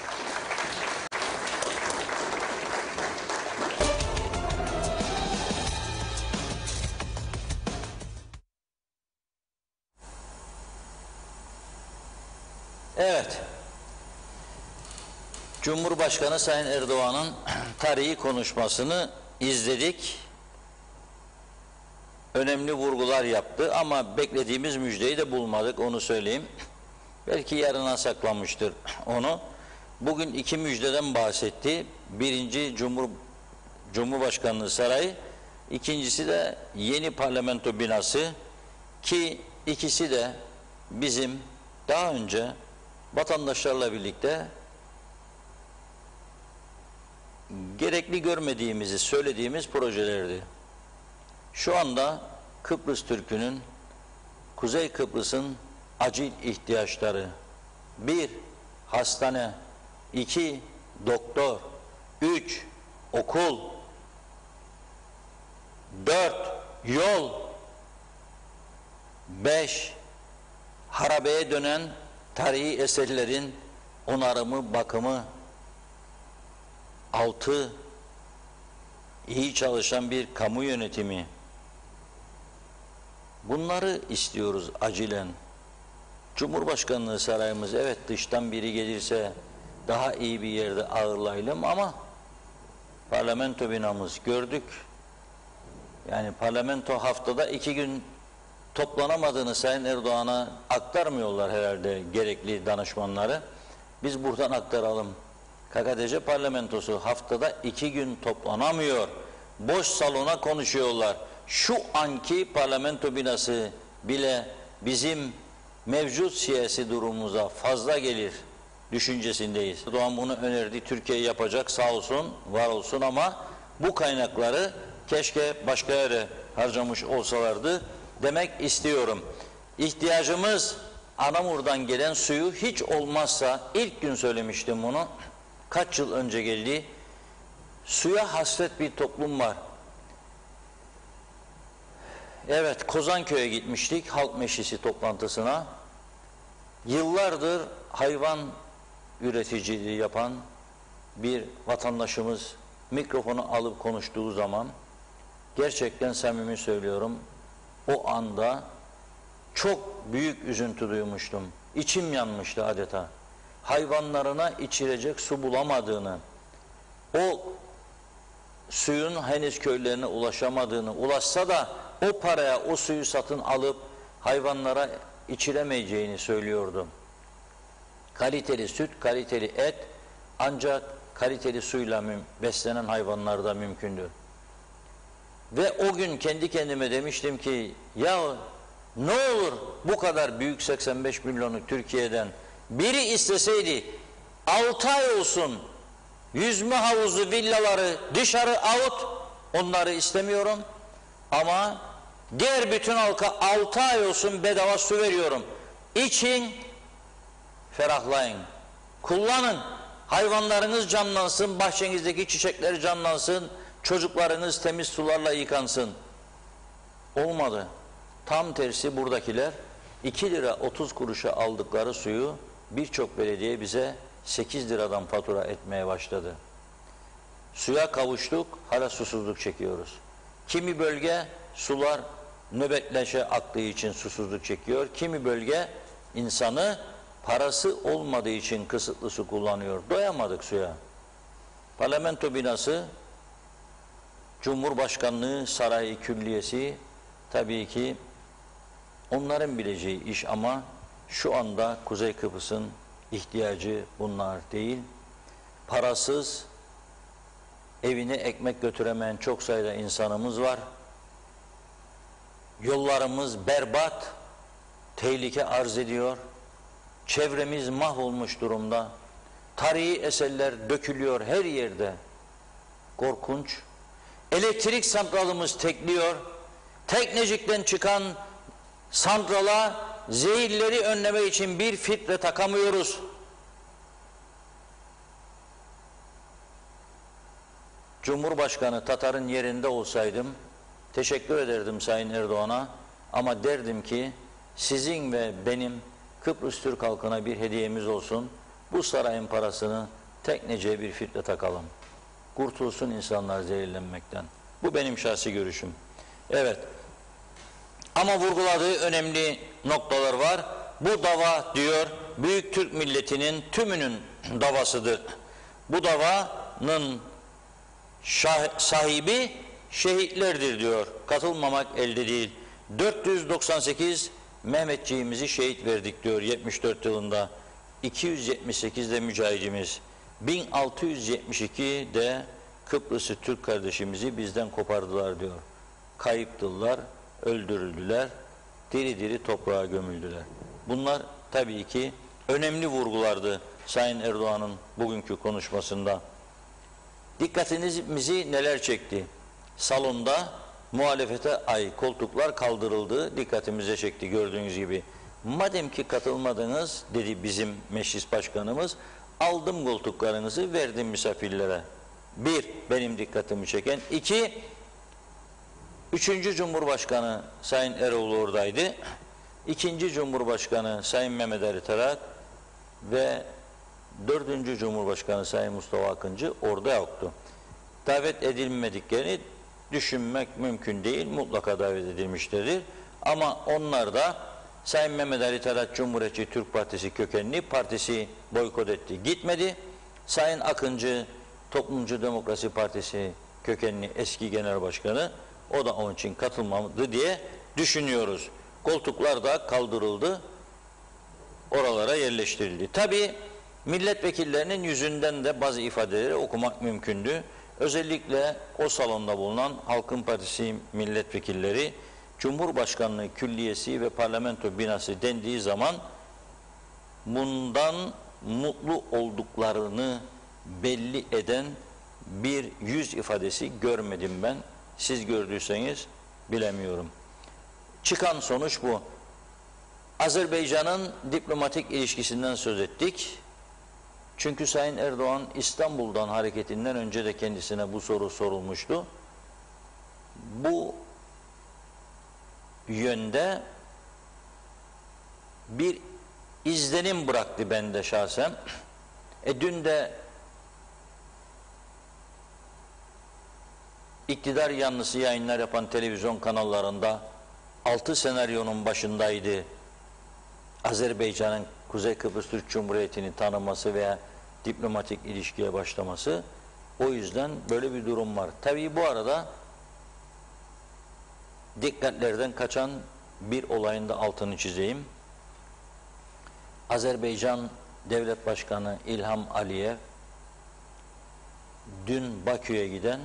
Evet. Cumhurbaşkanı Sayın Erdoğan'ın tarihi konuşmasını izledik. Önemli vurgular yaptı ama beklediğimiz müjdeyi de bulmadık, onu söyleyeyim. Belki yarına saklamıştır onu. Bugün 2 müjdeden bahsetti. Birinci Cumhurbaşkanlığı Sarayı, ikincisi de yeni parlamento binası ki ikisi de bizim daha önce vatandaşlarla birlikte gerekli görmediğimizi söylediğimiz projelerdi. Şu anda Kıbrıs Türk'ünün, Kuzey Kıbrıs'ın acil ihtiyaçları: 1. Hastane, 2. Doktor, 3. Okul, 4. Yol, 5. Harabeye dönen tarihi eserlerin onarımı, bakımı, 6. iyi çalışan bir kamu yönetimi. Bunları istiyoruz acilen. Cumhurbaşkanlığı sarayımız, evet, dıştan biri gelirse daha iyi bir yerde ağırlayalım ama parlamento binamız gördük. Yani parlamento haftada 2 gün toplanamadığını Sayın Erdoğan'a aktarmıyorlar herhalde gerekli danışmanları. Biz buradan aktaralım. KKTC parlamentosu haftada 2 gün toplanamıyor. Boş salona konuşuyorlar. Şu anki parlamento binası bile bizim mevcut siyasi durumumuza fazla gelir düşüncesindeyiz. Erdoğan bunu önerdi. Türkiye yapacak, sağ olsun, var olsun, ama bu kaynakları keşke başka yere harcamış olsalardı demek istiyorum. İhtiyacımız Anamur'dan gelen suyu hiç olmazsa, ilk gün söylemiştim bunu, kaç yıl önce geldi, suya hasret bir toplum var. Evet, Kozanköy'e gitmiştik halk meclisi toplantısına. Yıllardır hayvan üreticiliği yapan bir vatandaşımız mikrofonu alıp konuştuğu zaman gerçekten samimi söylüyorum, o anda çok büyük üzüntü duymuştum. İçim yanmıştı adeta. Hayvanlarına içirecek su bulamadığını, o suyun henüz köylerine ulaşamadığını, ulaşsa da o paraya o suyu satın alıp hayvanlara içiremeyeceğini söylüyordu. Kaliteli süt, kaliteli et ancak kaliteli suyla beslenen hayvanlarda mümkündür. Ve o gün kendi kendime demiştim ki ya ne olur bu kadar büyük 85 milyonluk Türkiye'den biri isteseydi 6 ay olsun yüzme havuzu, villaları dışarı out, onları istemiyorum. Ama diğer bütün halka 6 ay olsun bedava su veriyorum. İçin, ferahlayın, kullanın. Hayvanlarınız canlansın, bahçenizdeki çiçekler canlansın, çocuklarınız temiz sularla yıkansın. Olmadı. Tam tersi buradakiler 2 lira 30 kuruşa aldıkları suyu birçok belediye bize 8 liradan fatura etmeye başladı. Suya kavuştuk, hala susuzluk çekiyoruz. Kimi bölge sular nöbetleşe aktığı için susuzluk çekiyor. Kimi bölge insanı parası olmadığı için kısıtlı su kullanıyor. Doyamadık suya. Parlamento binası, Cumhurbaşkanlığı Sarayı Külliyesi tabii ki onların bileceği iş ama şu anda Kuzey Kıbrıs'ın ihtiyacı bunlar değil. Parasız evine ekmek götüremeyen çok sayıda insanımız var. Yollarımız berbat, tehlike arz ediyor. Çevremiz mahvolmuş durumda. Tarihi eserler dökülüyor her yerde. Korkunç. Elektrik santralımız tekliyor. Teknecik'ten çıkan santrala zehirleri önleme için bir filtre takamıyoruz. Cumhurbaşkanı Tatar'ın yerinde olsaydım teşekkür ederdim Sayın Erdoğan'a ama derdim ki sizin ve benim Kıbrıs Türk halkına bir hediyemiz olsun. Bu sarayın parasını tekneciye bir filtre takalım. Kurtulsun insanlar zehirlenmekten. Bu benim şahsi görüşüm. Evet. Ama vurguladığı önemli noktalar var. Bu dava diyor Büyük Türk milletinin tümünün davasıdır. Bu davanın sahibi şehitlerdir diyor. Katılmamak elde değil. 498 Mehmetçiğimizi şehit verdik diyor 74 yılında. 278'de mücahidimiz. 1672'de Kıbrıs'ı Türk kardeşimizi bizden kopardılar diyor. Kayıptılar, öldürüldüler, diri diri toprağa gömüldüler. Bunlar tabii ki önemli vurgulardı Sayın Erdoğan'ın bugünkü konuşmasında. Dikkatimizi neler çekti? Salonda muhalefete koltuklar kaldırıldı, dikkatimize çekti gördüğünüz gibi. Madem ki katılmadınız dedi bizim meclis başkanımız, aldım koltuklarınızı verdim misafirlere. Bir, benim dikkatimi çeken. İki, 3. Cumhurbaşkanı Sayın Eroğlu oradaydı. 2. Cumhurbaşkanı Sayın Mehmet Ali Tarak ve 4. Cumhurbaşkanı Sayın Mustafa Akıncı orada yoktu. Davet edilmediklerini düşünmek mümkün değil. Mutlaka davet edilmişlerdir. Ama onlar da Sayın Mehmet Ali Tarak Cumhuriyetçi Türk Partisi kökenli, partisi boykot etti, gitmedi. Sayın Akıncı Toplumcu Demokrasi Partisi kökenli eski genel başkanı, o da onun için katılmadı diye düşünüyoruz. Koltuklar da kaldırıldı, oralara yerleştirildi. Tabii milletvekillerinin yüzünden de bazı ifadeleri okumak mümkündü. Özellikle o salonda bulunan Halkın Partisi milletvekilleri Cumhurbaşkanlığı Külliyesi ve Parlamento binası dendiği zaman bundan mutlu olduklarını belli eden bir yüz ifadesi görmedim ben. Siz gördüyseniz bilemiyorum. Çıkan sonuç bu. Azerbaycan'ın diplomatik ilişkisinden söz ettik. Çünkü Sayın Erdoğan İstanbul'dan hareketinden önce de kendisine bu soru sorulmuştu. Bu yönde bir izlenim bıraktı bende şahsen. Dün de iktidar yanlısı yayınlar yapan televizyon kanallarında 6 senaryonun başındaydı. Azerbaycan'ın Kuzey Kıbrıs Türk Cumhuriyeti'ni tanıması veya diplomatik ilişkiye başlaması. O yüzden böyle bir durum var. Tabii bu arada dikkatlerden kaçan bir olayın da altını çizeyim. Azerbaycan Devlet Başkanı İlham Aliyev dün Bakü'ye giden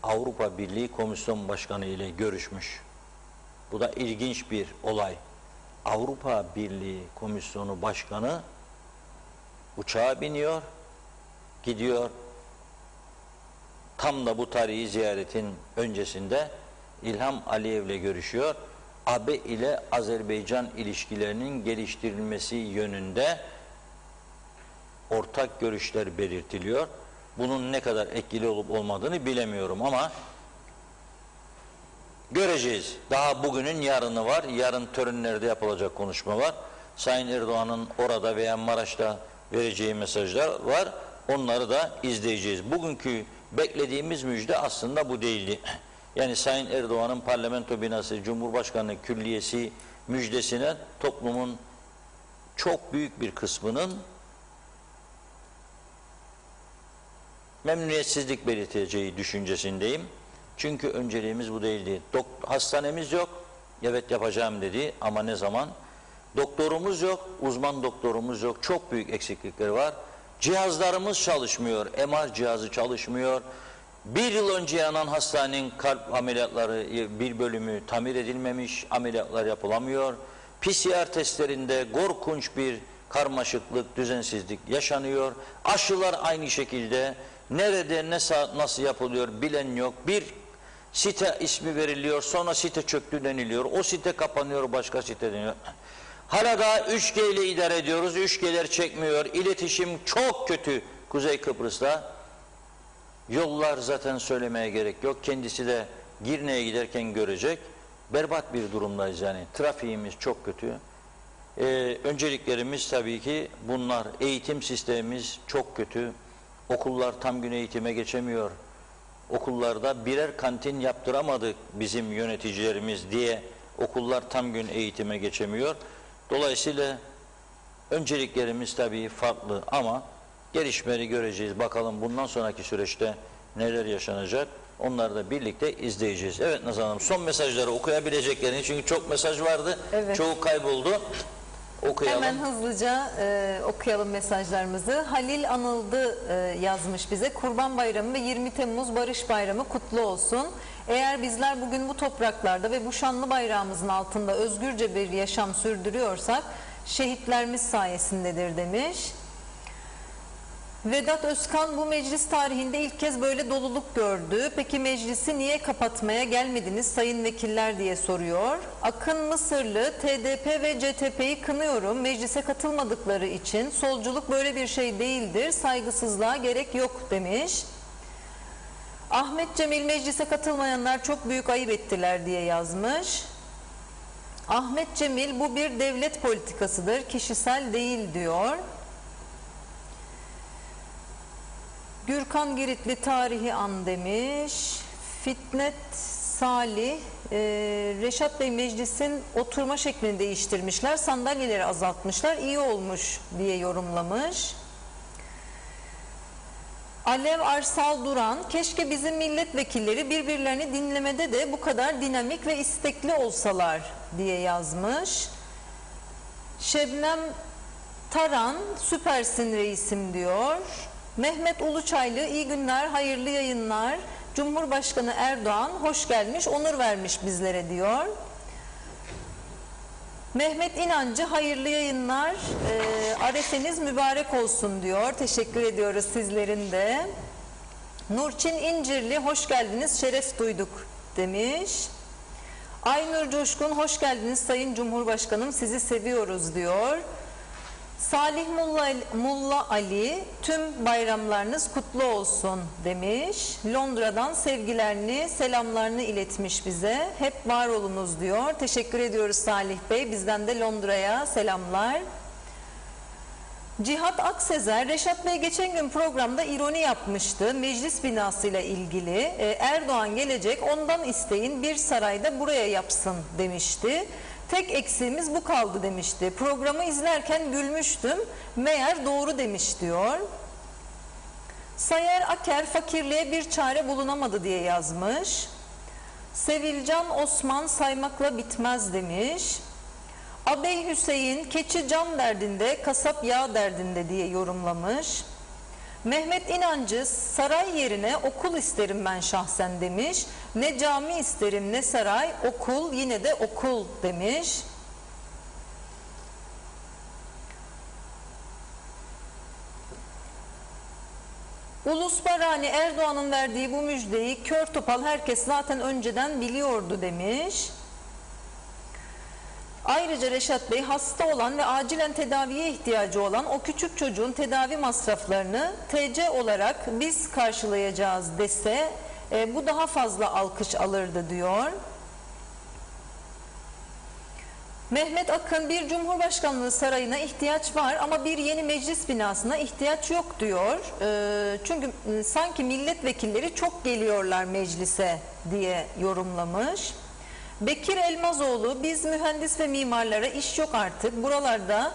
Avrupa Birliği Komisyon Başkanı ile görüşmüş. Bu da ilginç bir olay. Avrupa Birliği Komisyonu Başkanı uçağa biniyor, gidiyor. Tam da bu tarihi ziyaretin öncesinde İlham Aliyev ile görüşüyor. AB ile Azerbaycan ilişkilerinin geliştirilmesi yönünde ortak görüşler belirtiliyor. Bunun ne kadar etkili olup olmadığını bilemiyorum ama göreceğiz. Daha bugünün yarını var. Yarın törenlerde yapılacak konuşma var. Sayın Erdoğan'ın orada veya Maraş'ta vereceği mesajlar var. Onları da izleyeceğiz. Bugünkü beklediğimiz müjde aslında bu değildi. Yani Sayın Erdoğan'ın parlamento binası, Cumhurbaşkanı külliyesi müjdesine toplumun çok büyük bir kısmının memnuniyetsizlik belirteceği düşüncesindeyim. Çünkü önceliğimiz bu değildi. Hastanemiz yok, evet yapacağım dedi ama ne zaman? Doktorumuz yok, uzman doktorumuz yok, çok büyük eksiklikleri var. Cihazlarımız çalışmıyor, MR cihazı çalışmıyor. Bir yıl önce yanan hastanenin kalp ameliyatları bir bölümü tamir edilmemiş, ameliyatlar yapılamıyor. PCR testlerinde korkunç bir karmaşıklık, düzensizlik yaşanıyor. Aşılar aynı şekilde. Nerede, nasıl yapılıyor bilen yok. Bir site ismi veriliyor, sonra site çöktü deniliyor. O site kapanıyor, başka site deniyor. Hala daha 3G ile idare ediyoruz. 3G'ler çekmiyor. İletişim çok kötü Kuzey Kıbrıs'ta. Yollar zaten söylemeye gerek yok. Kendisi de Girne'ye giderken görecek. Berbat bir durumdayız yani. Trafiğimiz çok kötü. Önceliklerimiz tabii ki bunlar. Eğitim sistemimiz çok kötü. Okullar tam gün eğitime geçemiyor. Okullarda birer kantin yaptıramadık bizim yöneticilerimiz diye okullar tam gün eğitime geçemiyor. Dolayısıyla önceliklerimiz tabii farklı ama gelişmeleri göreceğiz. Bakalım bundan sonraki süreçte neler yaşanacak. Onları da birlikte izleyeceğiz. Evet Nazan Hanım, son mesajları okuyabileceklerini, çünkü çok mesaj vardı. Evet. Çoğu kayboldu. Okuyalım. Hemen hızlıca okuyalım mesajlarımızı. Halil Anıldı yazmış bize. Kurban Bayramı ve 20 Temmuz Barış Bayramı kutlu olsun. Eğer bizler bugün bu topraklarda ve bu şanlı bayrağımızın altında özgürce bir yaşam sürdürüyorsak şehitlerimiz sayesindedir demiş. Vedat Özkan, bu meclis tarihinde ilk kez böyle doluluk gördü. Peki meclisi niye kapatmaya gelmediniz sayın vekiller diye soruyor. Akın Mısırlı, TDP ve CTP'yi kınıyorum. Meclise katılmadıkları için solculuk böyle bir şey değildir. Saygısızlığa gerek yok demiş. Ahmet Cemil, meclise katılmayanlar çok büyük ayıp ettiler diye yazmış. Ahmet Cemil, bu bir devlet politikasıdır, kişisel değil diyor. Gürkan Giritli, tarihi an demiş. Fitnet Salih, Reşat Bey, meclisin oturma şeklini değiştirmişler, sandalyeleri azaltmışlar, iyi olmuş diye yorumlamış. Alev Arsal Duran, keşke bizim milletvekilleri birbirlerini dinlemede de bu kadar dinamik ve istekli olsalar diye yazmış. Şebnem Taran, süpersin reisim diyor. Mehmet Uluçaylı, iyi günler, hayırlı yayınlar. Cumhurbaşkanı Erdoğan hoş gelmiş, onur vermiş bizlere diyor. Mehmet İnancı, hayırlı yayınlar, arefeniz mübarek olsun diyor. Teşekkür ediyoruz sizlerin de. Nurçin İncirli, hoş geldiniz, şeref duyduk demiş. Aynur Coşkun, hoş geldiniz Sayın Cumhurbaşkanım, sizi seviyoruz diyor. Salih Mulla Ali, tüm bayramlarınız kutlu olsun demiş. Londra'dan sevgilerini, selamlarını iletmiş bize. Hep var olunuz diyor. Teşekkür ediyoruz Salih Bey. Bizden de Londra'ya selamlar. Cihat Aksezer, Reşat Bey geçen gün programda ironi yapmıştı meclis binasıyla ilgili. Erdoğan gelecek, ondan isteyin bir sarayda buraya yapsın demişti. Tek eksiğimiz bu kaldı demişti. Programı izlerken gülmüştüm, meğer doğru demiş diyor. Sayer Aker, fakirliğe bir çare bulunamadı diye yazmış. Sevilcan Osman, saymakla bitmez demiş. Abey Hüseyin, keçi can derdinde, kasap yağ derdinde diye yorumlamış. Mehmet İnancı, saray yerine okul isterim ben şahsen demiş. Ne cami isterim ne saray, okul yine de okul demiş. Ulus Barani, Erdoğan'ın verdiği bu müjdeyi kör topal herkes zaten önceden biliyordu demiş. Ayrıca Reşat Bey, hasta olan ve acilen tedaviye ihtiyacı olan o küçük çocuğun tedavi masraflarını TC olarak biz karşılayacağız dese bu daha fazla alkış alırdı diyor. Mehmet Akın, bir Cumhurbaşkanlığı sarayına ihtiyaç var ama bir yeni meclis binasına ihtiyaç yok diyor. Çünkü sanki milletvekilleri çok geliyorlar meclise diye yorumlamış. Bekir Elmazoğlu, biz mühendis ve mimarlara iş yok artık. Buralarda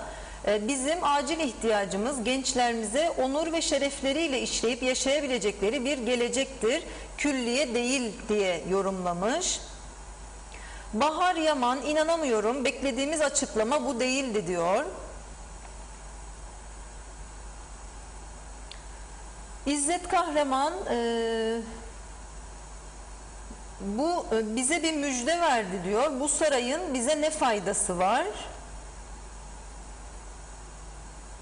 bizim acil ihtiyacımız gençlerimize onur ve şerefleriyle işleyip yaşayabilecekleri bir gelecektir. Külliye değil diye yorumlamış. Bahar Yaman, inanamıyorum, beklediğimiz açıklama bu değildi diyor. İzzet Kahraman, bu bize bir müjde verdi diyor. Bu sarayın bize ne faydası var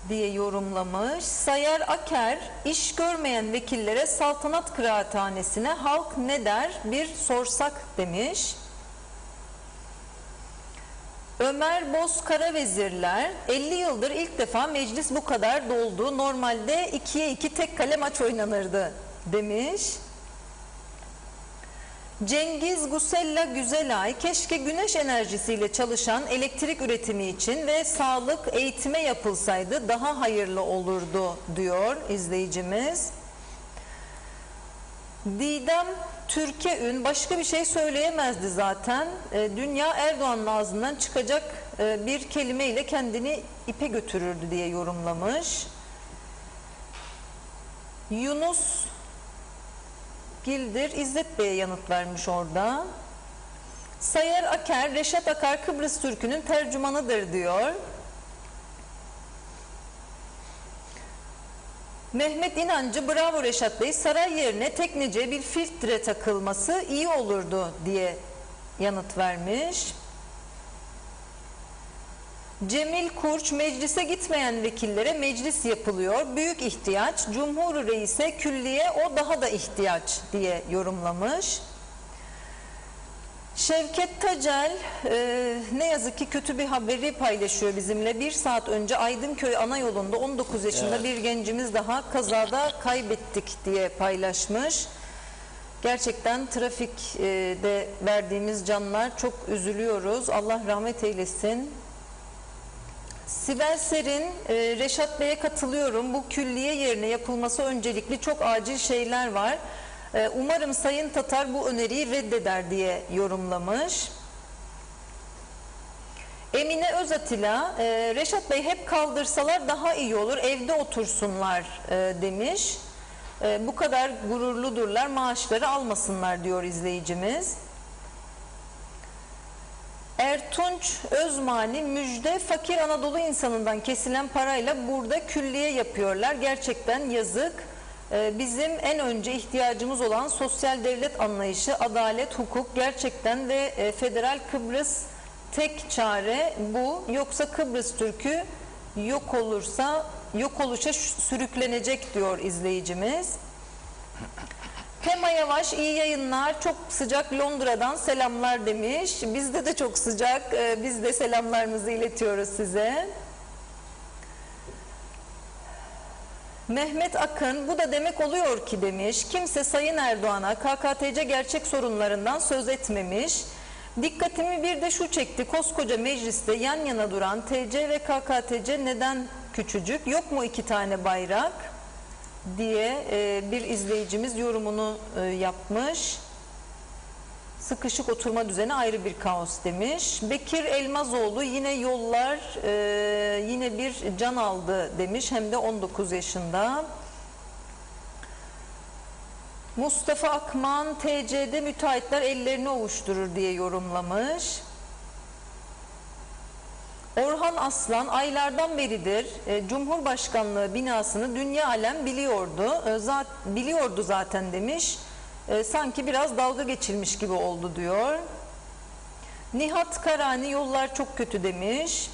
diye yorumlamış. Sayer Aker, iş görmeyen vekillere saltanat kıraathanesine halk ne der bir sorsak demiş. Ömer Boz Karavezirler, 50 yıldır ilk defa meclis bu kadar doldu. Normalde 2'ye 2 tek kale maç oynanırdı demiş. Cengiz Gusella Güzelay, keşke güneş enerjisiyle çalışan elektrik üretimi için ve sağlık eğitime yapılsaydı daha hayırlı olurdu diyor izleyicimiz. Didem Türkeün, başka bir şey söyleyemezdi zaten. Dünya Erdoğan'ın ağzından çıkacak bir kelimeyle kendini ipe götürürdü diye yorumlamış. Yunus Gildir, İzzet Bey'e yanıt vermiş orada. Sayer Aker, Reşat Akar Kıbrıs Türk'ünün tercümanıdır diyor. Mehmet İnancı, bravo Reşat Bey, saray yerine teknece bir filtre takılması iyi olurdu diye yanıt vermiş. Cemil Kurç, meclise gitmeyen vekillere meclis yapılıyor. Büyük ihtiyaç. Cumhur Reis'e külliye o daha da ihtiyaç diye yorumlamış. Şevket Tacel ne yazık ki kötü bir haberi paylaşıyor bizimle. Bir saat önce Aydınköy ana yolunda 19 yaşında bir gencimiz daha kazada kaybettik diye paylaşmış. Gerçekten trafikte verdiğimiz canlar, çok üzülüyoruz. Allah rahmet eylesin. Sibel Serin, Reşat Bey'e katılıyorum. Bu külliye yerine yapılması öncelikli çok acil şeyler var. Umarım Sayın Tatar bu öneriyi reddeder diye yorumlamış. Emine Özatila, Reşat Bey hep kaldırsalar daha iyi olur, evde otursunlar demiş. Bu kadar gururludurlar, maaşları almasınlar diyor izleyicimiz. Ertunç Özmani, müjde, fakir Anadolu insanından kesilen parayla burada külliye yapıyorlar. Gerçekten yazık. Bizim en önce ihtiyacımız olan sosyal devlet anlayışı, adalet, hukuk gerçekten ve federal Kıbrıs tek çare bu. Yoksa Kıbrıs Türk'ü yok oluşa sürüklenecek diyor izleyicimiz. Tema Yavaş, iyi yayınlar, çok sıcak Londra'dan selamlar demiş. Bizde de çok sıcak, biz de selamlarımızı iletiyoruz size. Mehmet Akın, bu da demek oluyor ki demiş, kimse Sayın Erdoğan'a KKTC gerçek sorunlarından söz etmemiş. Dikkatimi bir de şu çekti, koskoca mecliste yan yana duran TC ve KKTC neden küçücük, yok mu 2 tane bayrak diye bir izleyicimiz yorumunu yapmış. Sıkışık oturma düzeni ayrı bir kaos demiş. Bekir Elmazoğlu, yine yollar yine bir can aldı demiş, hem de 19 yaşında. Mustafa Akman, TC'de müteahhitler ellerini ovuşturur diye yorumlamış. Orhan Aslan, aylardan beridir Cumhurbaşkanlığı binasını dünya alem biliyordu zaten demiş. Sanki biraz dalga geçilmiş gibi oldu diyor. Nihat Karani, yollar çok kötü demiş.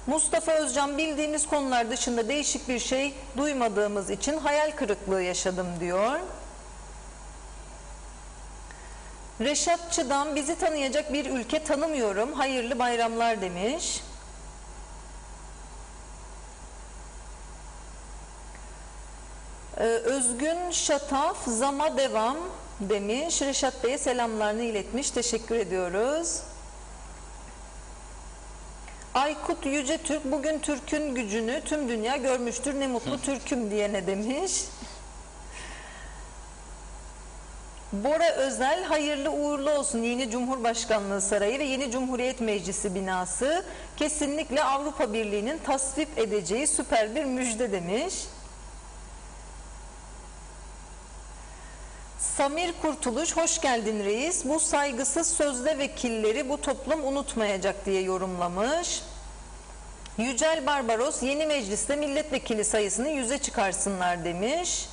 Mustafa Özcan, bildiğimiz konular dışında değişik bir şey duymadığımız için hayal kırıklığı yaşadım diyor. Reşat Çıdan, bizi tanıyacak bir ülke tanımıyorum, hayırlı bayramlar demiş. Özgün Şataf, zama devam demiş. Reşat Bey'e selamlarını iletmiş. Teşekkür ediyoruz. Aykut Yücetürk, bugün Türk'ün gücünü tüm dünya görmüştür. Ne mutlu Türk'üm diyene demiş. Bora Özel, hayırlı uğurlu olsun yeni Cumhurbaşkanlığı Sarayı ve yeni Cumhuriyet Meclisi binası. Kesinlikle Avrupa Birliği'nin tasvip edeceği süper bir müjde demiş. Samir Kurtuluş, hoş geldin reis. Bu saygısız sözde vekilleri bu toplum unutmayacak diye yorumlamış. Yücel Barbaros, yeni mecliste milletvekili sayısını 100'e çıkarsınlar demiş.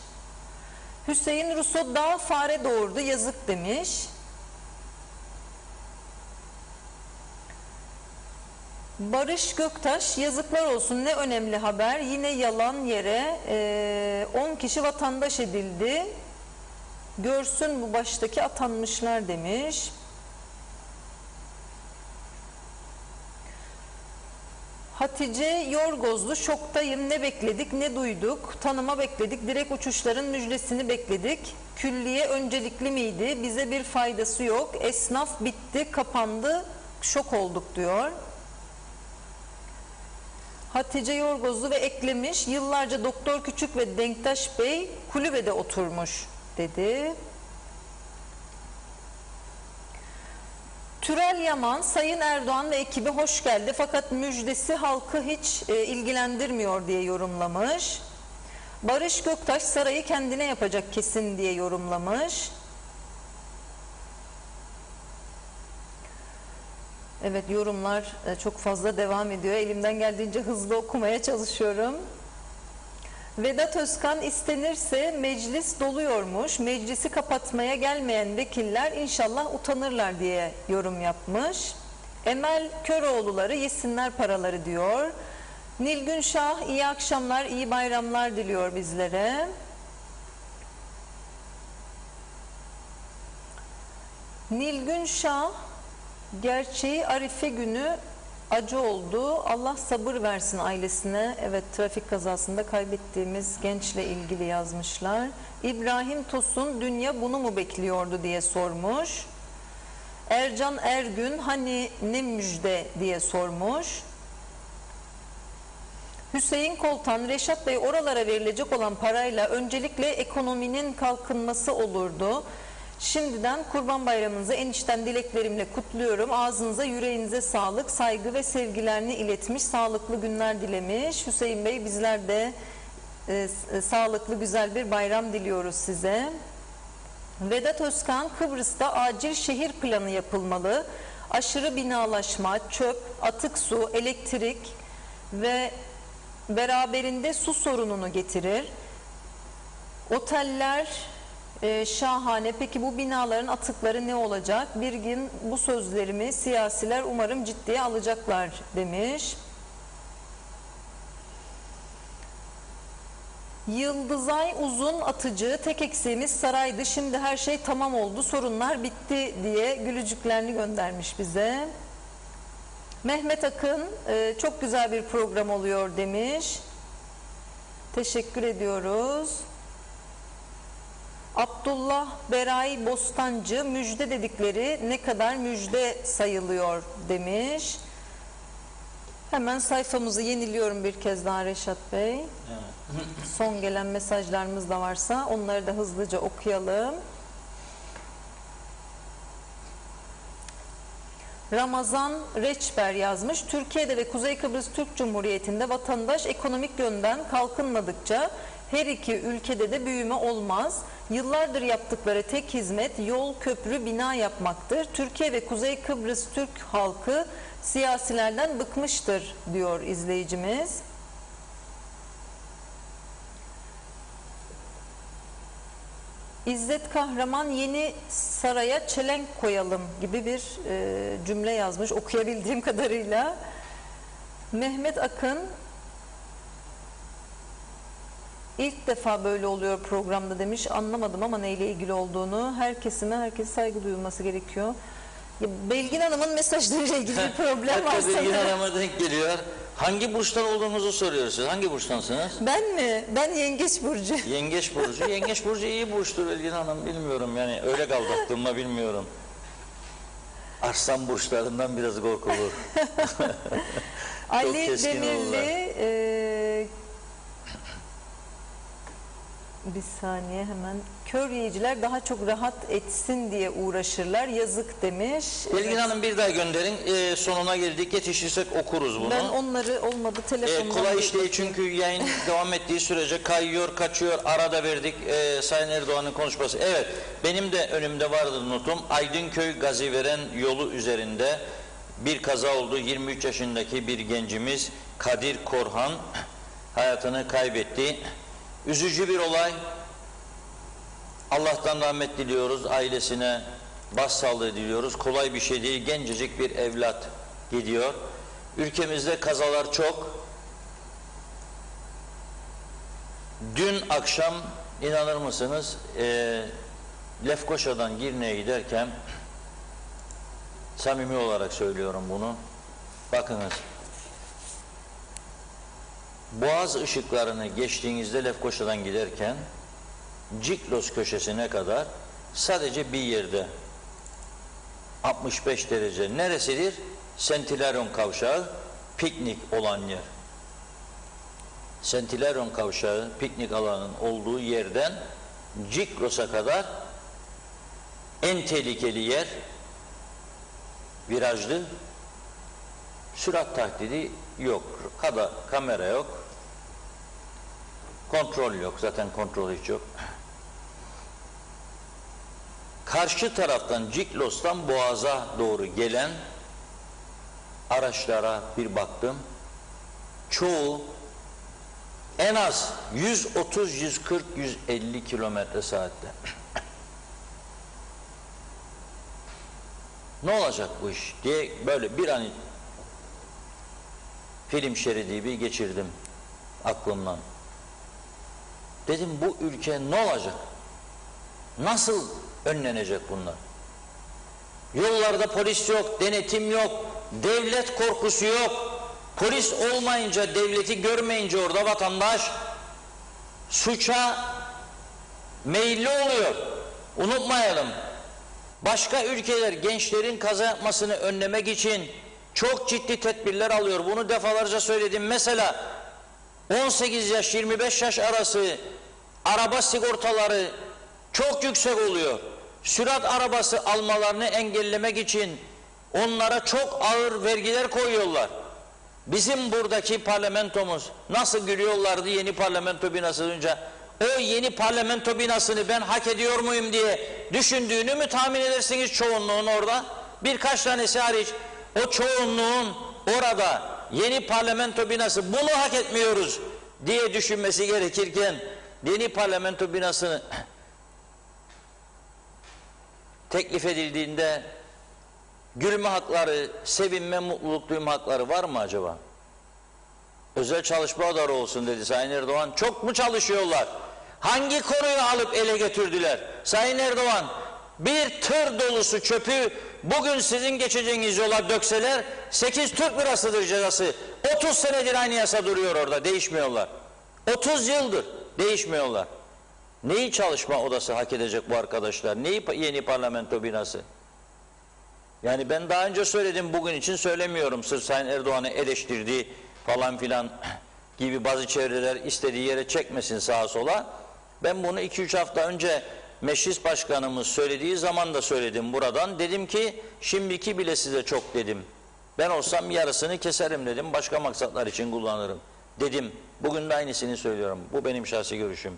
Hüseyin Russo, daha fare doğurdu yazık demiş. Barış Göktaş, yazıklar olsun ne önemli haber, yine yalan yere 10 kişi vatandaş edildi. Görsün bu baştaki atanmışlar demiş. Hatice Yorgozlu, şoktayım, ne bekledik ne duyduk, tanıma bekledik, direkt uçuşların müjdesini bekledik, külliye öncelikli miydi, bize bir faydası yok, esnaf bitti kapandı, şok olduk diyor. Hatice Yorgozlu ve eklemiş, yıllarca Doktor Küçük ve Denktaş Bey kulübede oturmuş dedi. Türel Yaman, Sayın Erdoğan ve ekibi hoş geldi fakat müjdesi halkı hiç ilgilendirmiyor diye yorumlamış. Barış Göktaş, sarayı kendine yapacak kesin diye yorumlamış. Evet, yorumlar çok fazla devam ediyor. Elimden geldiğince hızlı okumaya çalışıyorum. Vedat Özkan, istenirse meclis doluyormuş. Meclisi kapatmaya gelmeyen vekiller inşallah utanırlar diye yorum yapmış. Emel Köroğluları, yesinler paraları diyor. Nilgün Şah, iyi akşamlar, iyi bayramlar diliyor bizlere. Nilgün Şah, gerçeği Arife günü acı oldu. Allah sabır versin ailesine. Evet, trafik kazasında kaybettiğimiz gençle ilgili yazmışlar. İbrahim Tosun, dünya bunu mu bekliyordu diye sormuş. Ercan Ergün, hani ne müjde diye sormuş. Hüseyin Koltan, Reşat Bey, oralara verilecek olan parayla öncelikle ekonominin kalkınması olurdu. Şimdiden Kurban Bayramınızı en içten dileklerimle kutluyorum. Ağzınıza, yüreğinize sağlık, saygı ve sevgilerini iletmiş, sağlıklı günler dilemiş. Hüseyin Bey, bizler de sağlıklı güzel bir bayram diliyoruz size. Vedat Özkan, Kıbrıs'ta acil şehir planı yapılmalı. Aşırı binalaşma, çöp, atık su, elektrik ve beraberinde su sorununu getirir. Oteller şahane. Peki bu binaların atıkları ne olacak? Bir gün bu sözlerimi siyasiler umarım ciddiye alacaklar demiş. Yıldızay Uzun Atıcı, tek eksiğimiz saraydı, şimdi her şey tamam oldu, sorunlar bitti diye gülücüklerini göndermiş bize. Mehmet Akın, çok güzel bir program oluyor demiş. Teşekkür ediyoruz. Abdullah Beray Bostancı, müjde dedikleri ne kadar müjde sayılıyor demiş. Hemen sayfamızı yeniliyorum bir kez daha Reşat Bey. Son gelen mesajlarımız da varsa onları da hızlıca okuyalım. Ramazan Reçber yazmış. Türkiye'de ve Kuzey Kıbrıs Türk Cumhuriyeti'nde vatandaş ekonomik yönden kalkınmadıkça her iki ülkede de büyüme olmaz. Yıllardır yaptıkları tek hizmet yol, köprü, bina yapmaktır. Türkiye ve Kuzey Kıbrıs Türk halkı siyasilerden bıkmıştır diyor izleyicimiz. İzzet Kahraman yeni saraya çelenk koyalım gibi bir cümle yazmış okuyabildiğim kadarıyla. Mehmet Akın, ilk defa böyle oluyor programda demiş. Anlamadım ama neyle ilgili olduğunu. Herkese saygı duyulması gerekiyor. Ya, Belgin Hanım'ın mesajlarıyla ilgili bir problem var Hatta Belgin sanırım. Hanım'a denk geliyor. Hangi burçtan olduğunuzu soruyorsunuz. Hangi burçtansınız? Ben mi? Ben Yengeç Burcu. Yengeç burcu. Yengeç burcu iyi burçtur Belgin Hanım. Bilmiyorum yani öyle kaldı aklımda bilmiyorum. Arslan burçlarından biraz korkulur. Ali keskin Demirli bir saniye hemen. Kör yiyiciler daha çok rahat etsin diye uğraşırlar. Yazık demiş. Belgin Hanım bir daha gönderin. Sonuna geldik. Yetişirsek okuruz bunu. Ben onları olmadı telefondan. Kolay bir iş değil bakayım. çünkü yayın devam ettiği sürece kayıyor, kaçıyor. Arada verdik. Sayın Erdoğan'ın konuşması. Evet, benim de önümde vardı notum. Aydınköy Gaziveren yolu üzerinde bir kaza oldu. 23 yaşındaki bir gencimiz Kadir Korhan hayatını kaybetti. Üzücü bir olay. Allah'tan rahmet diliyoruz. Ailesine başsağlığı diliyoruz. Kolay bir şey değil. Gencecik bir evlat gidiyor. Ülkemizde kazalar çok. Dün akşam inanır mısınız Lefkoşa'dan Girne'ye giderken samimi olarak söylüyorum bunu. Bakınız. Boğaz ışıklarını geçtiğinizde Lefkoşa'dan giderken Ciklos köşesine kadar sadece bir yerde 65 derece neresidir? Sentilaryon kavşağı, piknik olan yer. Sentilaryon kavşağı, piknik alanının olduğu yerden Ciklos'a kadar en tehlikeli yer virajlı, sürat tahdidi yok, kamera yok, kontrol yok, zaten kontrol hiç yok. Karşı taraftan Ciklos'tan Boğaz'a doğru gelen araçlara bir baktım. Çoğu en az 130, 140, 150 kilometre saatte. Ne olacak bu iş diye böyle bir an film şeridi gibi geçirdim aklımdan. Dedim bu ülke ne olacak? Nasıl önlenecek bunlar? Yollarda polis yok, denetim yok, devlet korkusu yok. Polis olmayınca, devleti görmeyince orada vatandaş suça meyilli oluyor. Unutmayalım. Başka ülkeler gençlerin kaza yapmasını önlemek için çok ciddi tedbirler alıyor. Bunu defalarca söyledim. Mesela 18 yaş 25 yaş arası araba sigortaları çok yüksek oluyor. Sürat arabası almalarını engellemek için onlara çok ağır vergiler koyuyorlar. Bizim buradaki parlamentomuz nasıl gülüyorlardı yeni parlamento binası önce. O yeni parlamento binasını ben hak ediyor muyum diye düşündüğünü mü tahmin edersiniz çoğunluğun orada? Birkaç tanesi hariç o çoğunluğun orada yeni parlamento binası bunu hak etmiyoruz diye düşünmesi gerekirken yeni parlamento binasını teklif edildiğinde gülme hakları, sevinme, mutluluk duyma hakları var mı acaba? Özel çalışma odaları olsun dedi Sayın Erdoğan. Çok mu çalışıyorlar? Hangi konuyu alıp ele götürdüler? Sayın Erdoğan, bir tır dolusu çöpü bugün sizin geçeceğiniz yola dökseler 8 Türk lirasıdır cezası. 30 senedir aynı yasa duruyor orada, değişmiyorlar. 30 yıldır değişmiyorlar. Neyi çalışma odası hak edecek bu arkadaşlar? Neyi yeni parlamento binası? Yani ben daha önce söyledim, bugün için söylemiyorum. Sırf Sayın Erdoğan'ı eleştirdiği falan filan gibi bazı çevreler istediği yere çekmesin sağa sola. Ben bunu 2-3 hafta önce meclis başkanımız söylediği zaman da söyledim buradan. Dedim ki şimdiki bile size çok dedim. Ben olsam yarısını keserim dedim. Başka maksatlar için kullanırım dedim. Bugün de aynısını söylüyorum. Bu benim şahsi görüşüm.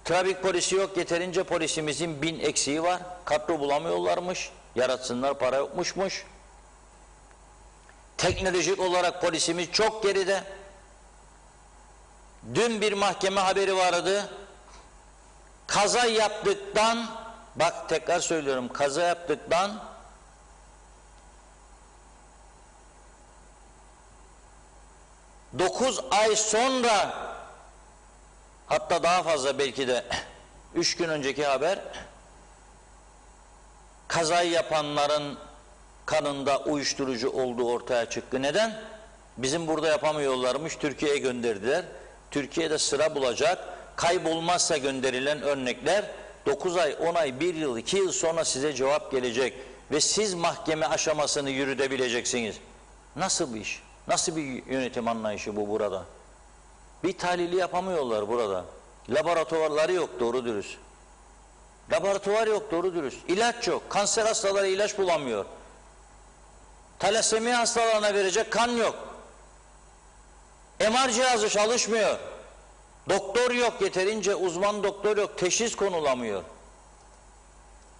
Trafik polisi yok. Yeterince polisimizin 1000 eksiği var. Kadro bulamıyorlarmış. Yaratsınlar, para yokmuşmuş. Teknolojik olarak polisimiz çok geride. Dün bir mahkeme haberi vardı. Kaza yaptıktan, bak tekrar söylüyorum, kaza yaptıktan 9 ay sonra, hatta daha fazla, belki de 3 gün önceki haber, kazayı yapanların kanında uyuşturucu olduğu ortaya çıktı. Neden? Bizim burada yapamıyorlarmış, Türkiye'ye gönderdiler. Türkiye'de sıra bulacak, kaybolmazsa gönderilen örnekler 9 ay, 10 ay, 1 yıl, 2 yıl sonra size cevap gelecek ve siz mahkeme aşamasını yürütebileceksiniz. Nasıl bir iş? Nasıl bir yönetim anlayışı bu burada? Bir tahlili yapamıyorlar burada. Laboratuvarları yok doğru dürüst. Laboratuvar yok doğru dürüst. İlaç yok. Kanser hastaları ilaç bulamıyor. Talasemi hastalarına verecek kan yok. MR cihazı çalışmıyor. Doktor yok, yeterince uzman doktor yok. Teşhis konulamıyor.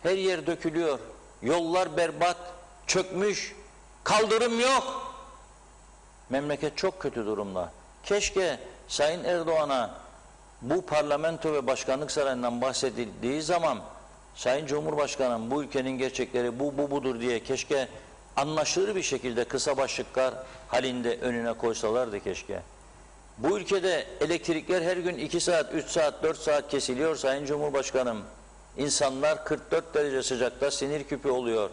Her yer dökülüyor. Yollar berbat, çökmüş. Kaldırım yok. Memleket çok kötü durumda. Keşke Sayın Erdoğan'a bu parlamento ve başkanlık sarayından bahsedildiği zaman Sayın Cumhurbaşkanım bu ülkenin gerçekleri budur diye keşke anlaşılır bir şekilde kısa başlıklar halinde önüne koysalardı keşke. Bu ülkede elektrikler her gün 2 saat, 3 saat, 4 saat kesiliyor Sayın Cumhurbaşkanım. İnsanlar 44 derece sıcakta sinir küpü oluyor.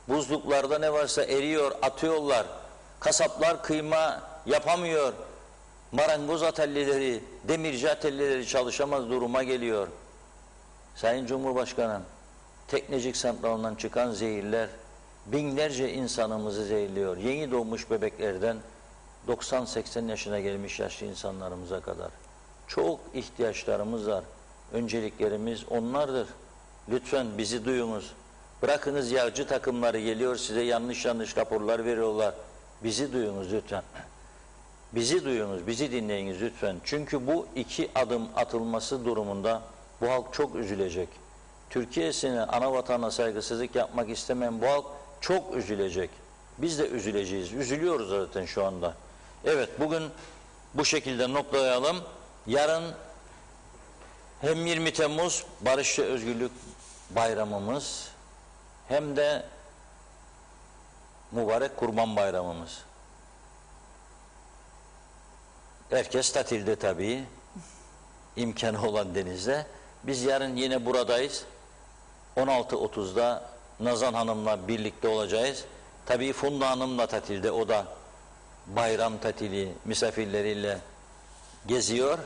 Buzluklarda ne varsa eriyor, atıyorlar. Kasaplar kıyma yapamıyor. Marangoz atölyeleri, demirci atölyeleri çalışamaz duruma geliyor. Sayın Cumhurbaşkanım, Teknecik santralından çıkan zehirler binlerce insanımızı zehirliyor. Yeni doğmuş bebeklerden 90-80 yaşına gelmiş yaşlı insanlarımıza kadar. Çok ihtiyaçlarımız var. Önceliklerimiz onlardır. Lütfen bizi duyunuz. Bırakınız yağcı takımları geliyor size yanlış raporlar veriyorlar. Bizi duyunuz lütfen. Bizi duyunuz, bizi dinleyiniz lütfen. Çünkü bu 2 adım atılması durumunda bu halk çok üzülecek. Türkiye'sine, ana vatana saygısızlık yapmak istemeyen bu halk çok üzülecek. Biz de üzüleceğiz. Üzülüyoruz zaten şu anda. Evet, bugün bu şekilde noktalayalım. Yarın hem 20 Temmuz Barış ve Özgürlük Bayramımız hem de mübarek Kurban Bayramımız. Herkes tatilde tabii. İmkanı olan denizde. Biz yarın yine buradayız. 16.30'da Nazan Hanım'la birlikte olacağız. Tabii Funda Hanım'la tatilde. O da bayram tatili misafirleriyle geziyor.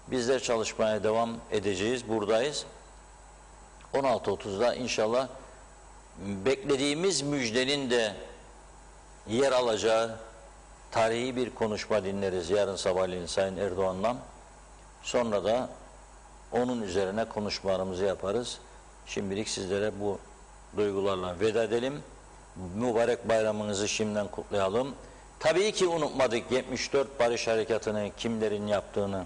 Bizler çalışmaya devam edeceğiz. Buradayız. 16.30'da inşallah beklediğimiz müjdenin de yer alacağı tarihi bir konuşma dinleriz yarın sabahleyin Sayın Erdoğan'la. Sonra da onun üzerine konuşmalarımızı yaparız. Şimdilik sizlere bu duygularla veda edelim. Mübarek bayramınızı şimdiden kutlayalım. Tabii ki unutmadık 74 Barış Harekatı'nı, kimlerin yaptığını.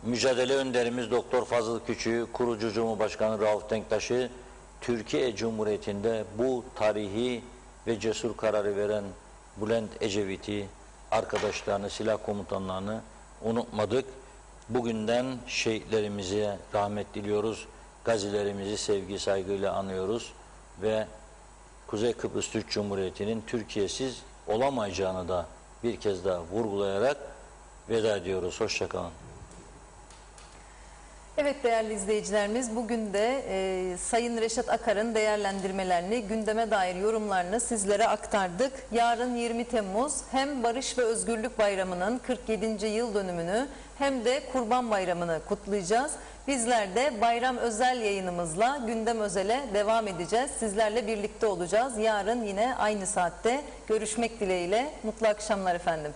Mücadele önderimiz Doktor Fazıl Küçük'ü, kurucu Cumhurbaşkanı Rauf Denktaş'ı, Türkiye Cumhuriyeti'nde bu tarihi ve cesur kararı veren Bülent Ecevit'i, arkadaşlarını, silah komutanlarını unutmadık. Bugünden şehitlerimize rahmet diliyoruz. Gazilerimizi sevgi saygıyla anıyoruz ve Kuzey Kıbrıs Türk Cumhuriyeti'nin Türkiye'siz olamayacağını da bir kez daha vurgulayarak veda ediyoruz. Hoşça kalın. Evet değerli izleyicilerimiz, bugün de Sayın Reşat Akar'ın değerlendirmelerini, gündeme dair yorumlarını sizlere aktardık. Yarın 20 Temmuz hem Barış ve Özgürlük Bayramı'nın 47. yıl dönümünü hem de Kurban Bayramı'nı kutlayacağız. Bizler de bayram özel yayınımızla gündem özele devam edeceğiz. Sizlerle birlikte olacağız. Yarın yine aynı saatte görüşmek dileğiyle. Mutlu akşamlar efendim.